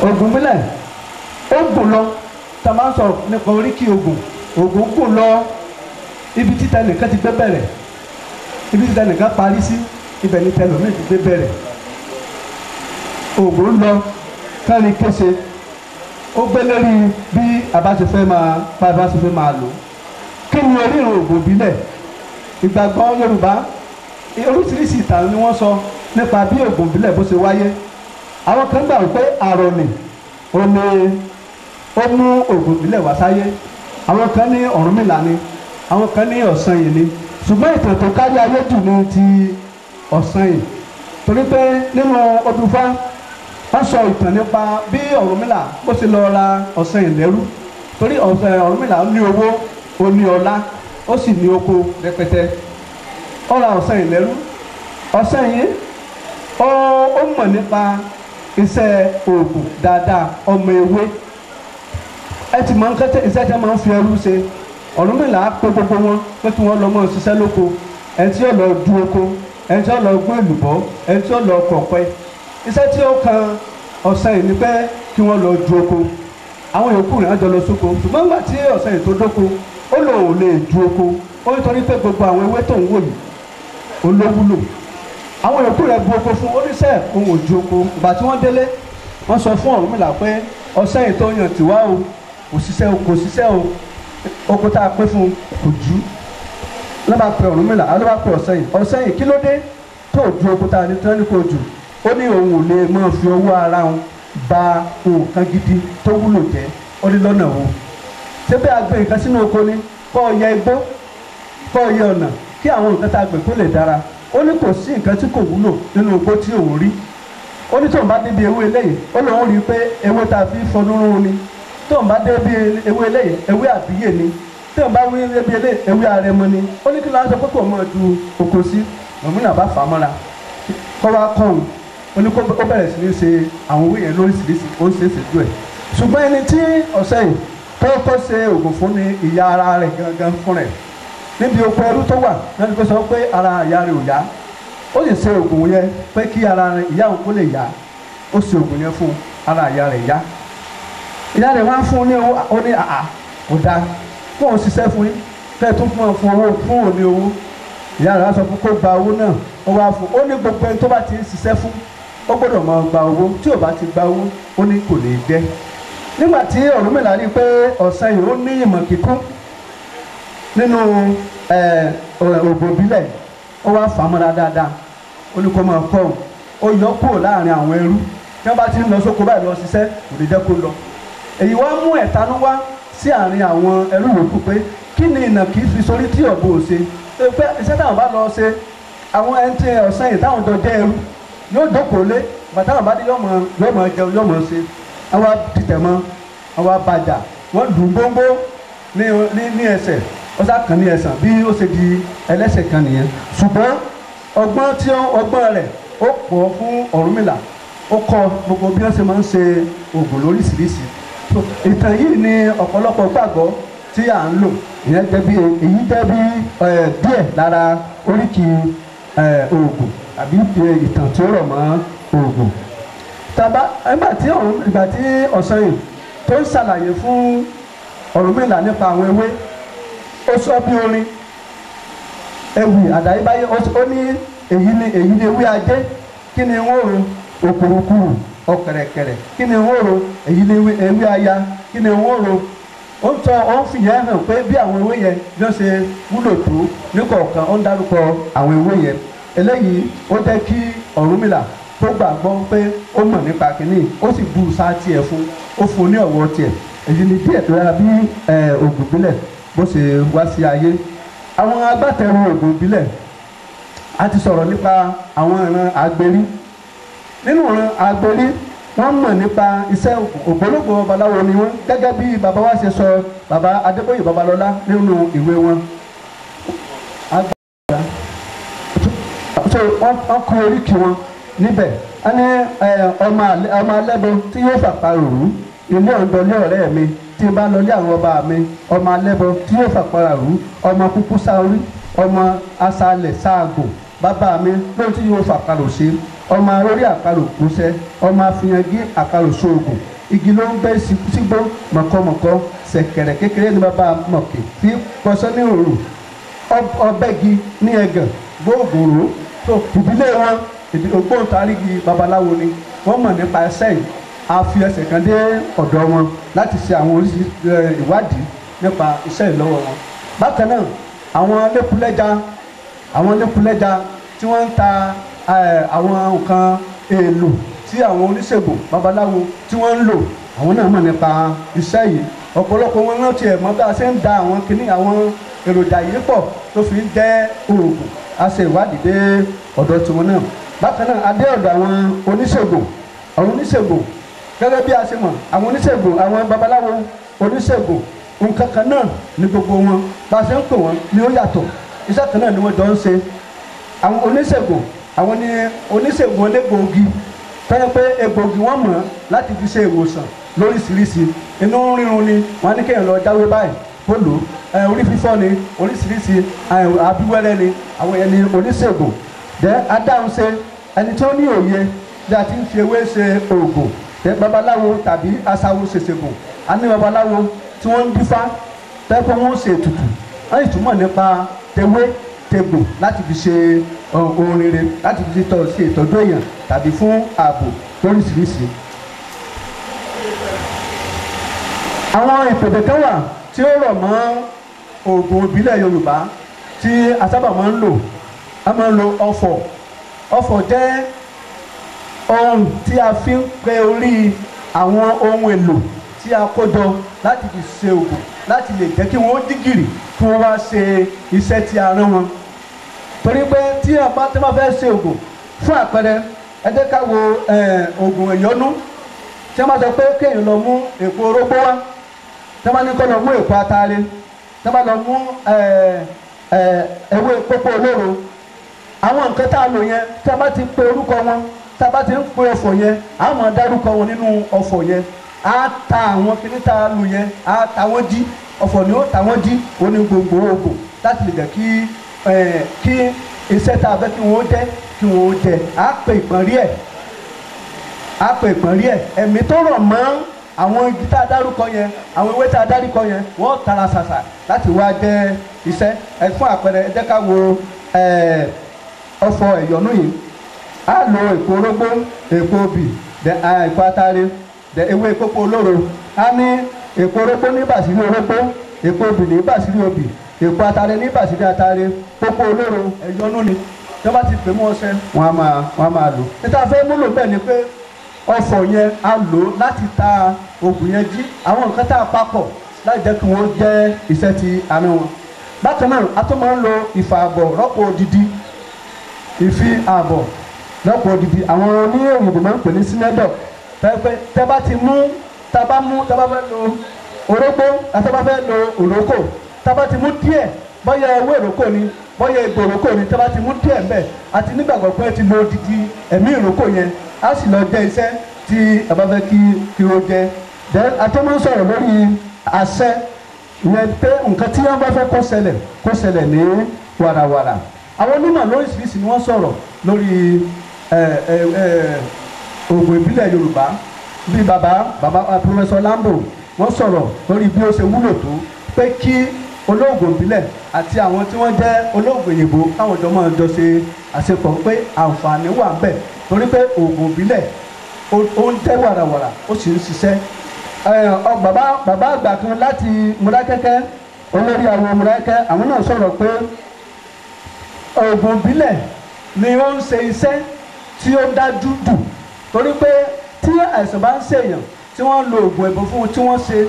Oògùn ìbílẹ̀ ó gùn lọ, tá a máa ń sọ nípa oríkì oògùn gùn lọ ibi tí tẹnìkan ti gbé bẹ̀rẹ̀, ibi tí tẹnìkan parí sí ibẹ̀ ni tẹlòmíì ti gbé bẹ̀rẹ̀. Oògùn lọ kárí kése, ó gbé lórí bí a bá ṣe fẹ́ máa lò. Kí ni orírun oògùn ìbílẹ̀? Ìgbàgbọ́ Yorùbá oríṣiríṣi ìtàn ni wọ́n sọ nípa bí oògùn ìbílẹ̀ bó ṣe wáyé. Àwọn kan gbà wípé àrọ̀nì ó mú oògùn ìbílẹ̀ wá sáyé, àwọn kan ní Ọ̀rúnmìlà ni, àwọn kan ní Ọ̀sanyìn ni. Ṣùgbọ́n ìtàn tó kárí ayé jù ní ti Ọ̀sanyìn torí pé nínú Odùfá wọ́n sọ ìtàn nípa bí Ọ̀rúnmìlà bó ṣe lọ ra Ọ̀sanyìn lẹ́rú torí Ọ̀rúnmìlà ní owó, ó ní ọlá, ó sì ní oko rẹpẹtẹ. Ó ra Ọ̀sanyìn lẹ́rú. Ọ̀sanyìn ó mọ̀ nípa iṣẹ́ oògùn dáadáa, ọmọ ewé. Ẹ ti mọ̀ nǹkan iṣẹ́ tí wọ́n máa ń fi ẹrú ṣe. Ọ̀rúnmìlà pé gbogbo wọn pé kí wọ́n lọ mọ́ ṣiṣẹ́ lóko, ẹni tí ó lọ du oko, ẹni tí ó lọ gbé èlùbọ́, ẹni tí ó lọ kọ̀pẹ. Iṣẹ́ tí ó kan Ọ̀sanyìn ni pé kí wọ́n lọ du oko. àwọn yòókù rẹ̀ jọ lọ sóko ṣùgbọ́n nígbà tí ọ̀sẹ̀ yìí tó dóko ó lòun ò lè ju oko ó nítorí pé gbogbo àwọn ewé tó ń wò yìí ó ló wúlò àwọn yòókù rẹ̀ bu oko fún oníṣẹ́ òun ò ju oko ìgbà tí wọ́n délé wọ́n sọ fún Ọ̀rúnmìlà pé ọ̀sẹ̀ yìí tó yàn tiwa o kò ṣiṣẹ́ o oko tá a pín fún kò jú lọ́ba pe Ọ̀rúnmìlà lọ́ba pe ọ̀sẹ̀ yìí kí ló dé tó ju oko tá a ní tán ní kò jù ó ní òun ò lè máa fi owó ara òun ba nǹkan gidi tó wúlò jẹ́ ó ní lọ́nà wo ṣé bẹ́ẹ̀ àgbẹ̀ nǹkan sínú oko ni kọ́ ọ̀yẹ igbó kọ́ ọ̀yẹ ọ̀nà kí àwọn nǹkan tá a gbẹ̀ kó lè dára ó ní kò sí nǹkan tí kò wúlò nínú igbó tí òun rí ó ní tóun bá débi ewé eléyìí ó lóun rí i pé ewé tá a fi fọdún rún ni tóun bá débi ewé eléyìí ewé àbíyè ni tóun bá wí débi eléyìí ewé arẹmọ ni ó ní kí ló ń sọ pé kò mọ̀ ju oko sí Ọ̀rúnmìlà bá fà á mọ́ra kọ́ wá kọ́ òun ó ní kó bẹ̀rẹ̀ sí ní ṣe àwọn owó yẹn lóríṣiríṣi ó ń ṣe é ṣèjú ẹ̀ ṣùgbọ́n ẹni tí ọ̀sẹ̀ yìí tó ṣe oògùn fún ni ìyá ara rẹ̀ gangan fún rẹ̀ níbi oko ẹrú tó wà náà ni kó sọ pé ara ìyá rẹ̀ ò yá ó sì ṣe oògùn yẹn pé kí ara ìyá òun kó lè yá ó ṣe oògùn yẹn fún ara ìyá rẹ̀ yá ìyá rẹ̀ wá fún ní owó ó ní àà kò dáa fún òun ṣiṣẹ́ fún yín kẹ́ ẹ̀ tún fún owó fún òun ní owó ìyá rẹ̀ wá sọ fún kó gba owó náà ó wá fún ó ní gbogbo ẹni tó bá ti ń ṣiṣẹ́ fún ó gbọ́dọ̀ máa gba owó tí ò bá ti gba owó ó ní kò lè jẹ́ nígbà tí Ọ̀rúnmìlà rí i pé ọ̀sẹ̀ yìí ó ní ìmọ̀ kíkún nínú ògbò ìbílẹ̀ ó wá fà á mọ́ra dáadáa ó ní kó máa kọ́ ọ́n ó yọ kúrò láàrin àwọn ẹrú tí wọ́n bá ti ń lọ sóko báyìí lọ ṣiṣẹ́ kò lè jẹ́ kó lọ èyí wá mú ẹ̀tanú wá sí àárín àwọn ẹrú yòókù pé kí ni ìnà kì í fi sórí tí ọ̀bọ ò ṣe pé iṣẹ́ táwọn bá lọ ṣe àwọn ẹni tí ọ̀sẹ̀ yìí táwọn jọ jẹ́ ẹrú yóò dókòó lé bàtà àwọn bá dé yọmọ jẹun yọmọ ṣe àwọn dìtẹ̀ mọ́ àwọn abàjà wọ́n dùn gbóngbó ní ẹsẹ̀ wọ́n sá kàn ní ẹsẹ̀ bí ó ṣe di ẹlẹ́sẹ̀ kan nìyẹn ṣùgbọ́n ọgbọ́n rẹ̀ ó pọ̀ fún Ọ̀rúnmìlà ó kọ́ gbogbo bí wọ́n ṣe máa ń ṣe oògùn lóríṣiríṣi ìtàn yìí ni ọ̀pọ̀lọpọ̀ gbàgbọ́ tí à ń lò ìyẹn jẹ́ bí èyí jẹ́ bí díẹ̀ lára oríkì oògùn àbí ìtàn tí ó rọ̀ mọ́ oògùn tàbá ìgbà tí ọ̀sán yìí tó ń ṣàlàyé fún Ọ̀rúnmìlà nípa àwọn ewé ó sọ bí orin ewì àdáyébáyé ó ní èyí ni ewé ajé kí ni wọ́n ro òkùrùkùrù ọ̀kẹ̀rẹ̀kẹ̀rẹ̀ kí ni wọ́n ro èyí ni ewé aya kí ni wọ́n ro ó ń tọ́ ó ń fìyẹ́ hàn pé bí àwọn ewé yẹn bí wọ́n ṣe wúlò tó níkọ̀ọ̀kan ó ń dárúkọ àwọn ewé yẹn eléyìí ó jẹ́ kí Ọ̀rúnmìlà tó gbàgbọ́ pé ó mọ̀ nípa kínní ó sì bu sáà tiẹ̀ fún ó fún ní ọ̀wọ́ tiẹ̀ èyí ni díẹ̀ tó yára bí oògùn ìbílẹ̀ bó ṣe wá sí ayé àwọn agbátẹrù oògùn ìbílẹ̀ a ti sọ̀rọ̀ nípa àwọn ìran agbérí nínú ìran agbérí wọ́n mọ̀ nípa iṣẹ́ ògbólógbò babaláwo ni wọ́n gẹ́gẹ́ bí bàbá wa ṣe sọ bàbá Adébóyè Babalọ́lá nínú ìwé wọn so wọ́n kọ oríkì wọn níbẹ̀ a ní ọmọ alẹ́bọ tí yóò fàparò rú ilé ọ̀dọ́lé ọ̀rẹ́ mi tí n bá lọlé àwọn ọba mi ọmọ alẹ́bọ tí yóò fàparò rú ọmọ kúkú sáórí ọmọ aṣálẹ̀ sáàgò bàbá mi lóun tí yóò fàparò ṣe ọmọ arórí àparò kúṣẹ́ ọmọ afihàngí àparò sóògùn igi ló ń gbé sígbó mọ̀kọ́mọ̀kọ́ ṣẹ̀kẹ̀rẹ̀ kékeré ní bàbá mọ̀kè tí pọ̀ṣọ́ ní òru ọbẹ̀gi ní ẹ̀gàn gbóògùn rò tó ìdílé wọn ògbóǹtarìgì babaláwo ni wọ́n mọ̀ nípa ẹsẹ̀ yìí a fi ẹsẹ̀ kan dé ọ̀dọ̀ wọn láti ṣe àwọn oríṣiríṣi ìwádìí nípa iṣẹ́ ìlọ́wọ́ wọn. bákan náà àwọn lẹ́kùlẹ́jà tí wọ́n ń ta àwọn nǹkan èèlò tí àwọn oníṣègùn babaláwo tí wọ́n ń lò àwọn náà mọ̀ nípa iṣẹ́ yìí ọ̀pọ̀lọpọ̀ wọn náà tiẹ̀ mọ̀ bí a ṣe ń da àwọn kinní àwọn èròjà yìí pọ̀ tó fi ń jẹ́ oògùn a ṣe ìwádìí dé ọ̀dọ̀ tiwọn náà bákan náà adé ọ̀dọ̀ àwọn oníṣègùn gẹ́gẹ́ bí a ṣe mọ̀ àwọn oníṣègùn àwọn babaláwo oníṣègùn nǹkan kan náà ní gbogbo wọn bá a ṣe ń pè wọ́n ni ó yàtọ̀ iṣẹ́ kan náà ni wọ́n jọ ń ṣe àwọn oníṣègùn àwọn ni oníṣègùn olégbòogi tọ́jú pé egbòogi wọ́n mọ̀ láti fi ṣe ìwòsàn lóríṣiríṣi inú rírun ni wọ́n á ní kéèyàn lọ jáwé báyìí kó lò ó orí fífọ́ ni oríṣiríṣi abíwẹ́rẹ́ ni àwọn ẹni oníṣègùn dẹ́ adáhùn ṣe ẹni tó ní òye bí a ti ń fi ewé ṣe oògùn babaláwo tàbí aṣáwo ṣèṣègùn a ní babaláwo tí wọ́n ń dífá tẹ́kọ̀ wọ́n ṣe ètùtù wọ́n sì túmọ̀ nípa tewé tegbò láti fi ṣe ohun rere láti fi ṣe ìtọ́jú èèyàn tàbí fún ààbò lóríṣiríṣi. àwọn ìpèdè kan wà tí ó rọ̀ mọ́ oògùn ìbílẹ̀ Yorùbá tí a sábà máa ń lò a máa ń lo ọfọ̀. Ọfọ̀ jẹ́ ohun tí a fi ń pe orí àwọn ohun èlò tí a kó jọ láti fi ṣe oògùn láti lè jẹ́ kí wọ́n dígìrì kí wọ́n wá ṣe iṣẹ́ tí a rán wọn. torí pé tí a bá fẹ́ ṣe oògùn fún àpẹẹrẹ ẹ jẹ́ ká wo oògùn ìyọnú tí wọ́n bá sọ pé kéèyàn lọ mú èpo orógbó wá tí wọ́n bá ní kó lọ mú èpo atare tí wọ́n bá lọ mú ewé pópó olóró àwọn nǹkan tá a lò yẹn tí a bá ti pe orúkọ wọn tí a bá ti ń pe ọfọ̀ yẹn a máa dárúkọ wọn nínú ọfọ̀ yẹn a ta àwọn kìíní tá a lò yẹn a ta wọ́n jí ọfọ̀ ni ó ta wọ́n jí oní gbogbo oògùn láti lè jẹ́ kí iṣẹ́ tá a fẹ́ kí wọ́n jẹ a pe ìpọ́nrí ẹ̀ ẹ̀mí tó rọ̀ mọ́ àwọn igi tá a dárúkọ yẹn àwọn ewé tá a dárúkọ yẹn wọ́n tara ṣàṣà láti wá jẹ iṣẹ́ ẹ fún àpẹẹrẹ ẹ jẹ́ ká wo ọfọ̀ ẹ̀yọ̀nú yìí a lo èpo orógbó èpo obì èpo atare ewé pópó olóró a ní èpo orógbó ní bàṣírí orógbó èpo obì ní bàṣírí obì èpo atare ní bàṣírí atare pópó olóró ẹ̀yọ̀nú ni tí wọ́n bá ti pè mọ́ ọṣẹ wọ́n á máa lò níta fẹ́ múlò bẹ́ẹ̀ ni pé ọfọ̀ yẹn a lò láti ta oògùn yẹn jí àwọn nǹkan tá a papọ̀ láti jẹ́ kí wọ́n jẹ́ iṣẹ́ ti àná wọn. bákan náà a tún máa ń lo ìfàbọ̀ rọ́pò odidi ìfi àbọ̀ rọ́pò odidi àwọn oníyòòyìnbó máa ń pè ní sinedọ̀ tẹ́ bá ti mú tá bá fẹ́ lo orógbó àti tá bá fẹ́ lo òrókò tá bá ti mú díẹ̀ bóyá ewé ìrókò ni bóyá egbò ìrókò ni tá bá ti mú díẹ̀ mbẹ́ àti nígbàgbọ́ pé ti lo odidi ẹ̀mí ìrókò yẹn a sì lọ jẹ iṣẹ́ tí a bá fẹ́ kí o jẹ then atọ́mọ́ sọ̀rọ̀ lórí àṣẹ ìyẹn pé nǹkan tí wọ́n bá fẹ́ kó ṣẹlẹ̀ ní wàràwàrà àwọn onímọ̀ lóríṣiríṣi ni wọ́n sọ̀rọ̀ lórí oògùn ìbílẹ̀ Yorùbá bí baba Professor Lambo wọ́n sọ̀rọ̀ lórí bí ó ṣe wúlò tó pé kí olóògùn ìbílẹ̀ àti àwọn tí wọ́n jẹ́ olóògùn òyìnbó káwọn jọ máa jọ ṣe àṣepọ̀ pé àǹfààní wà ń bẹ torí pé oògùn ìbílẹ̀ ó ń tẹ́ wàràwàrà ó sì ń ṣiṣẹ́ bàbá àgbà kan láti Mọdákẹ́kẹ́ olórí àwọn Mọdákẹ́kẹ́ àwọn náà sọ̀rọ̀ pé oògùn ìbílẹ̀ ni ó ń ṣe iṣẹ́ tí ó dájú jù torí pé tí àìsàn bá ń ṣèyàn tí wọ́n lo oògùn ẹ̀bùn fún un tí wọ́n ṣe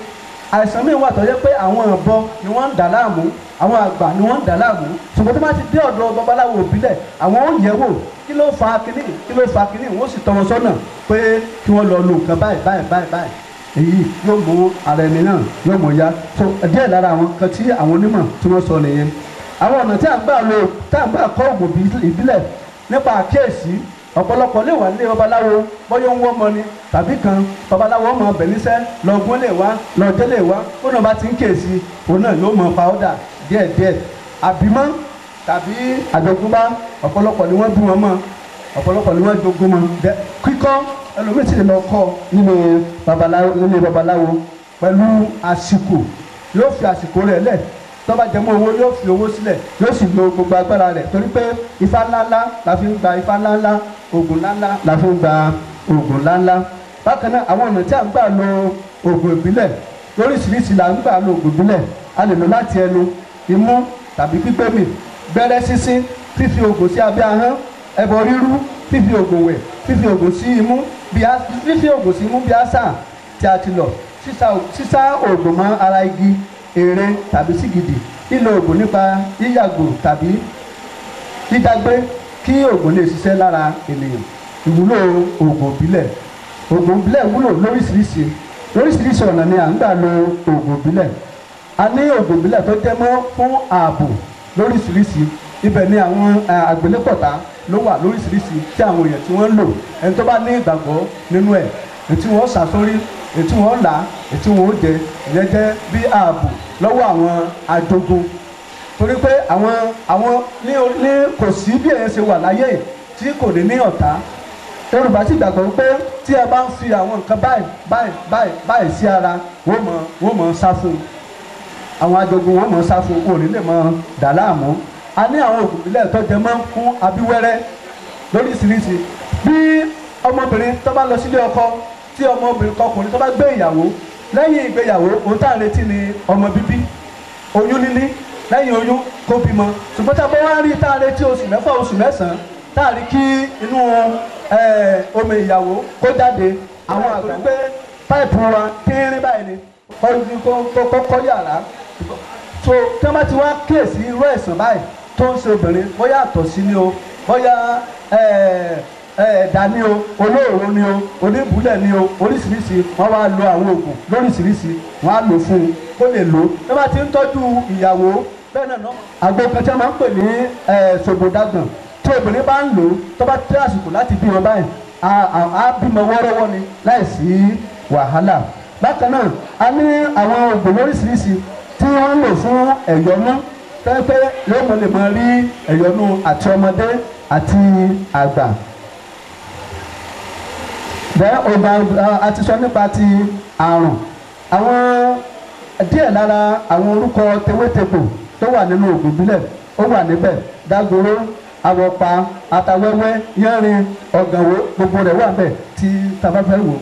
àìsàn míì wà tó jẹ́ pé àwọn ọ̀bọ ni wọ́n ń dà láàmú àwọn àgbà ni wọ́n ń dà láàmú ṣùgbọ́n tó bá ti dé ọ̀dọ̀ babaláwo ìbílẹ̀ àwọn ó yẹ̀ wò kí ló fa kínní wọ́n sì tọ́ wọn sọ́nà pé kí wọ́n lọ lo nǹkan báyìí èyí yóò mú ara ẹni náà yóò mú ya so díẹ̀ lára àwọn kan tí àwọn onímọ̀ tí wọ́n sọ nìyẹn àwọn ọ̀nà tí à ń gbà kọ́ oògùn ìbílẹ̀ nípa àkíyèsí ọ̀pọ̀lọpọ̀ lè wà nílé babaláwo bọ́yọ̀ ń wọ́mọ ni tàbí kan babaláwo ọmọ ọbẹ̀ níṣẹ́ lọ́gbọ́n lè wá lọ́jẹ́ lè wá ó náà bá ti ń kíyèsí òun náà yóò mọ pàwọ́dà díẹ̀díẹ̀ àbímọ́ tàbí àjogúnbá ọ̀pọ̀lọpọ̀ ni wọ́n bí wọn mọ́ ọ̀pọ̀lọpọ̀ ni wọ́n jogún mọ́ kíkọ́ ẹlòmíì sì lè lọ kọ́ nílé babaláwo pẹ̀lú àsìkò yóò fi àsìkò rẹ̀ lẹ̀ tọ́ba jẹmọ́ owó yóò fi owó sílẹ̀ yóò sì lo gbogbo agbára rẹ̀ torí pé ifá ńláńlá la fi ń gba ifá ńláńlá oògùn ńláńlá la fi ń gba oògùn ńláńlá bákan náà àwọn ọ̀nà tí a ń gbà lo oògùn ìbílẹ̀ lóríṣiríṣi la ń gbà lo oògùn ìbílẹ̀ a lè lò láti ẹnu imú tàbí pípémì gbẹ́rẹ́ sínsín fífi oògùn sí abẹ́ ahọ́n ẹbọ rírú fífi oògùn wẹ̀ fífi oògùn sí imú fífi oògùn sí imú bí àṣà tí a ti lọ sísá oògùn mọ́ ara igi èrè tàbí sìgìdì lílo oògùn nípa yíyàgò tàbí dídágbé kí oògùn lè ṣiṣẹ́ lára ènìyàn ìwúlò oògùn ìbílẹ̀ wúlò lóríṣiríṣi ọ̀nà ni à ń gbà lo oògùn ìbílẹ̀ a ní oògùn ìbílẹ̀ tó jẹ́ mọ́ fún ààbò lóríṣiríṣi ibẹ̀ ni àwọn àgbélépọ̀tá ló wà lóríṣiríṣi tí àwọn èèyàn tí wọ́n ń lò ẹni tó bá ní ìgbàgbọ́ nínú ẹ̀ ètí wọ́n ṣàsórí ètí wọ́n là ètí wọ́n jẹ ìyẹn jẹ́ bí ààbò lọ́wọ́ àwọn ajogun torí pé àwọn ní kò sí bí èèyàn ṣe wà láyé tí kò ní ọ̀tá Yorùbá sì gbàgbọ́ pé tí ẹ bá ń fi àwọn nǹkan báyìí sí ara wọ́n mọ̀ sá fún un, àwọn ajogun wọ́n mọ̀ sá fún un, òní lè mọ̀ dà láàmú. A ní àwọn òògùn ìbílẹ̀ tó jẹ mọ́ fún abíwẹ́rẹ́ lóríṣiríṣi. Bí ọmọbìnrin tó bá lọ sílé ọkọ, tí ọmọbìnrin kọkùnrin tó bá gbé ìyàwó, lẹ́yìn ìgbéyàwó ohun tá à ń retí ni ọmọ bíbí, oyún níní, lẹ́yìn oyún kó bímọ. Ṣùgbọ́n tá a bá wá rí tá a retí oṣù mẹ́fà oṣù mẹ́sàn-án, tá a rí kí inú omi ìyàwó kó jáde, àwọn àgbà pé páìpù wa kéré báyìí ni kọ́ yàrá. So tí wọ́n bá ti wá kíyèsí irú ẹ̀sán báyìí tó ń ṣe obìnrin, bóyá àtọ̀sí ni o, bóyá ẹ̀dá ni o, olóòrò ni o, oníbùlẹ̀ ni o, oríṣiríṣi wọ́n wá lo àwọn oògùn lóríṣiríṣi wọ́n á lò fún un kó lè lò ó. Tí wọ́n bá ti ń tọ́jú ìyàwó bẹ́ẹ̀ náà àgbo kan tí wọ́n máa ń pè ní ṣògbódàgbọ̀n, tí obìnrin bá ń lò ó tó bá tẹ́ àsìkò láti bímọ báyìí á bímọ wọ́rọ́wọ́ ni láìsí wàhálà. Bákan náà a ní àwọn oògùn lóríṣiríṣi tí wọ́n ń lò fún ẹ̀yọ́nú pẹ́pẹ́ yóò mọ̀ lè máa rí ẹ̀yọ́nú àti ọmọdé àti àgbà. Bẹ́ẹ̀ ọba àti sọ nípa ti àrùn, àwọn díẹ̀ lára àwọn orúkọ tewétegbò tó wà nínú oògùn ìbílẹ̀ ó wà níbẹ̀: dágoró, awọpa, atawẹ́wẹ́, yánrin, ọ̀gànwó, gbogbo rẹ̀ wà bẹ́ẹ̀ tí tá bá fẹ́ wò.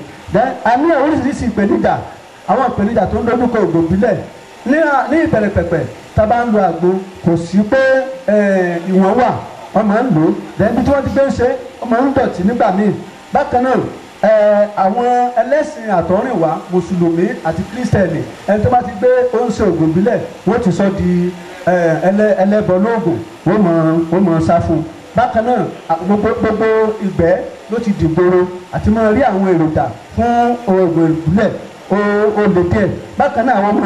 A ní oríṣiríṣi ìpèníjà, àwọn ìpèníjà tó ń dojúkọ oògùn ìbílẹ̀ ní ìbẹ̀rẹ̀ pẹ̀pẹ̀ tá a bá ń lo àgbo kò sí pé ìwọ̀n wà wọ́n máa ń lò ó, dẹ́bi tí wọ́n ti gbé ń ṣe wọ́n máa ń dọ̀tí nígbà míì. Bákan náà àwọn ẹlẹ́sìn àtọ̀rìnwá mùsùlùmí àti kírísítẹ̀nì ẹni tó bá ti gbé oúnjẹ oògùn ìbílẹ̀ wọ́n ti sọ di ẹlẹ́bọ lóògùn, wọ́n mọ̀ sá fún un. Bákan náà gbogbo ìgbẹ́ ló ti dìgboro àti máa rí àwọn èròjà fún oògùn ìbílẹ̀ ó lè díẹ̀. Bákan náà àwọn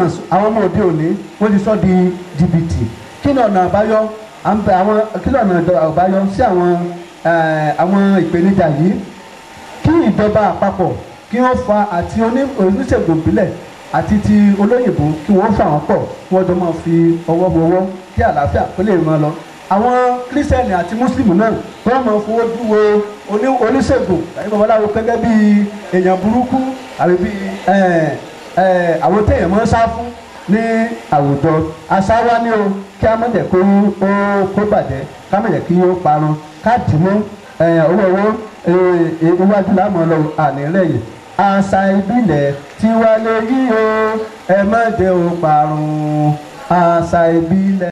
ọmọ òde òní wọ́n ti sọ di jìbìtì. Kí ni ọ̀nà àbáyọ sí àwọn ìpèníjà yìí? Kí ìjọba àpapọ̀ kí wọ́n fa àti oníṣègùn ìbílẹ̀ àti ti olóyìnbó kí wọ́n fà wọ́n pọ̀, wọ́n jọ máa fi ọwọ́ bọwọ́ kí àlàáfíà kó lè máa lọ. Àwọn kírísítẹ́nì àti mùsùlùmí náà wọ́n máa fowó dúwo oníṣègùn tàbí babaláwo gẹ́gẹ́ bí èèyàn burúkú àbí bí àwọn téèyàn máa ń sá fún ní àwùjọ. Àṣà wa ni o, kí a má jẹ́ kó bàjẹ́, ká má jẹ́ kí ó parun, ká dì mú owó iwájú láàmú lọ àní lẹ́yìn. Àṣà ìbílẹ̀ tiwa lè yí o, ẹ má jẹ́ ó parun. Àṣà ìbílẹ̀.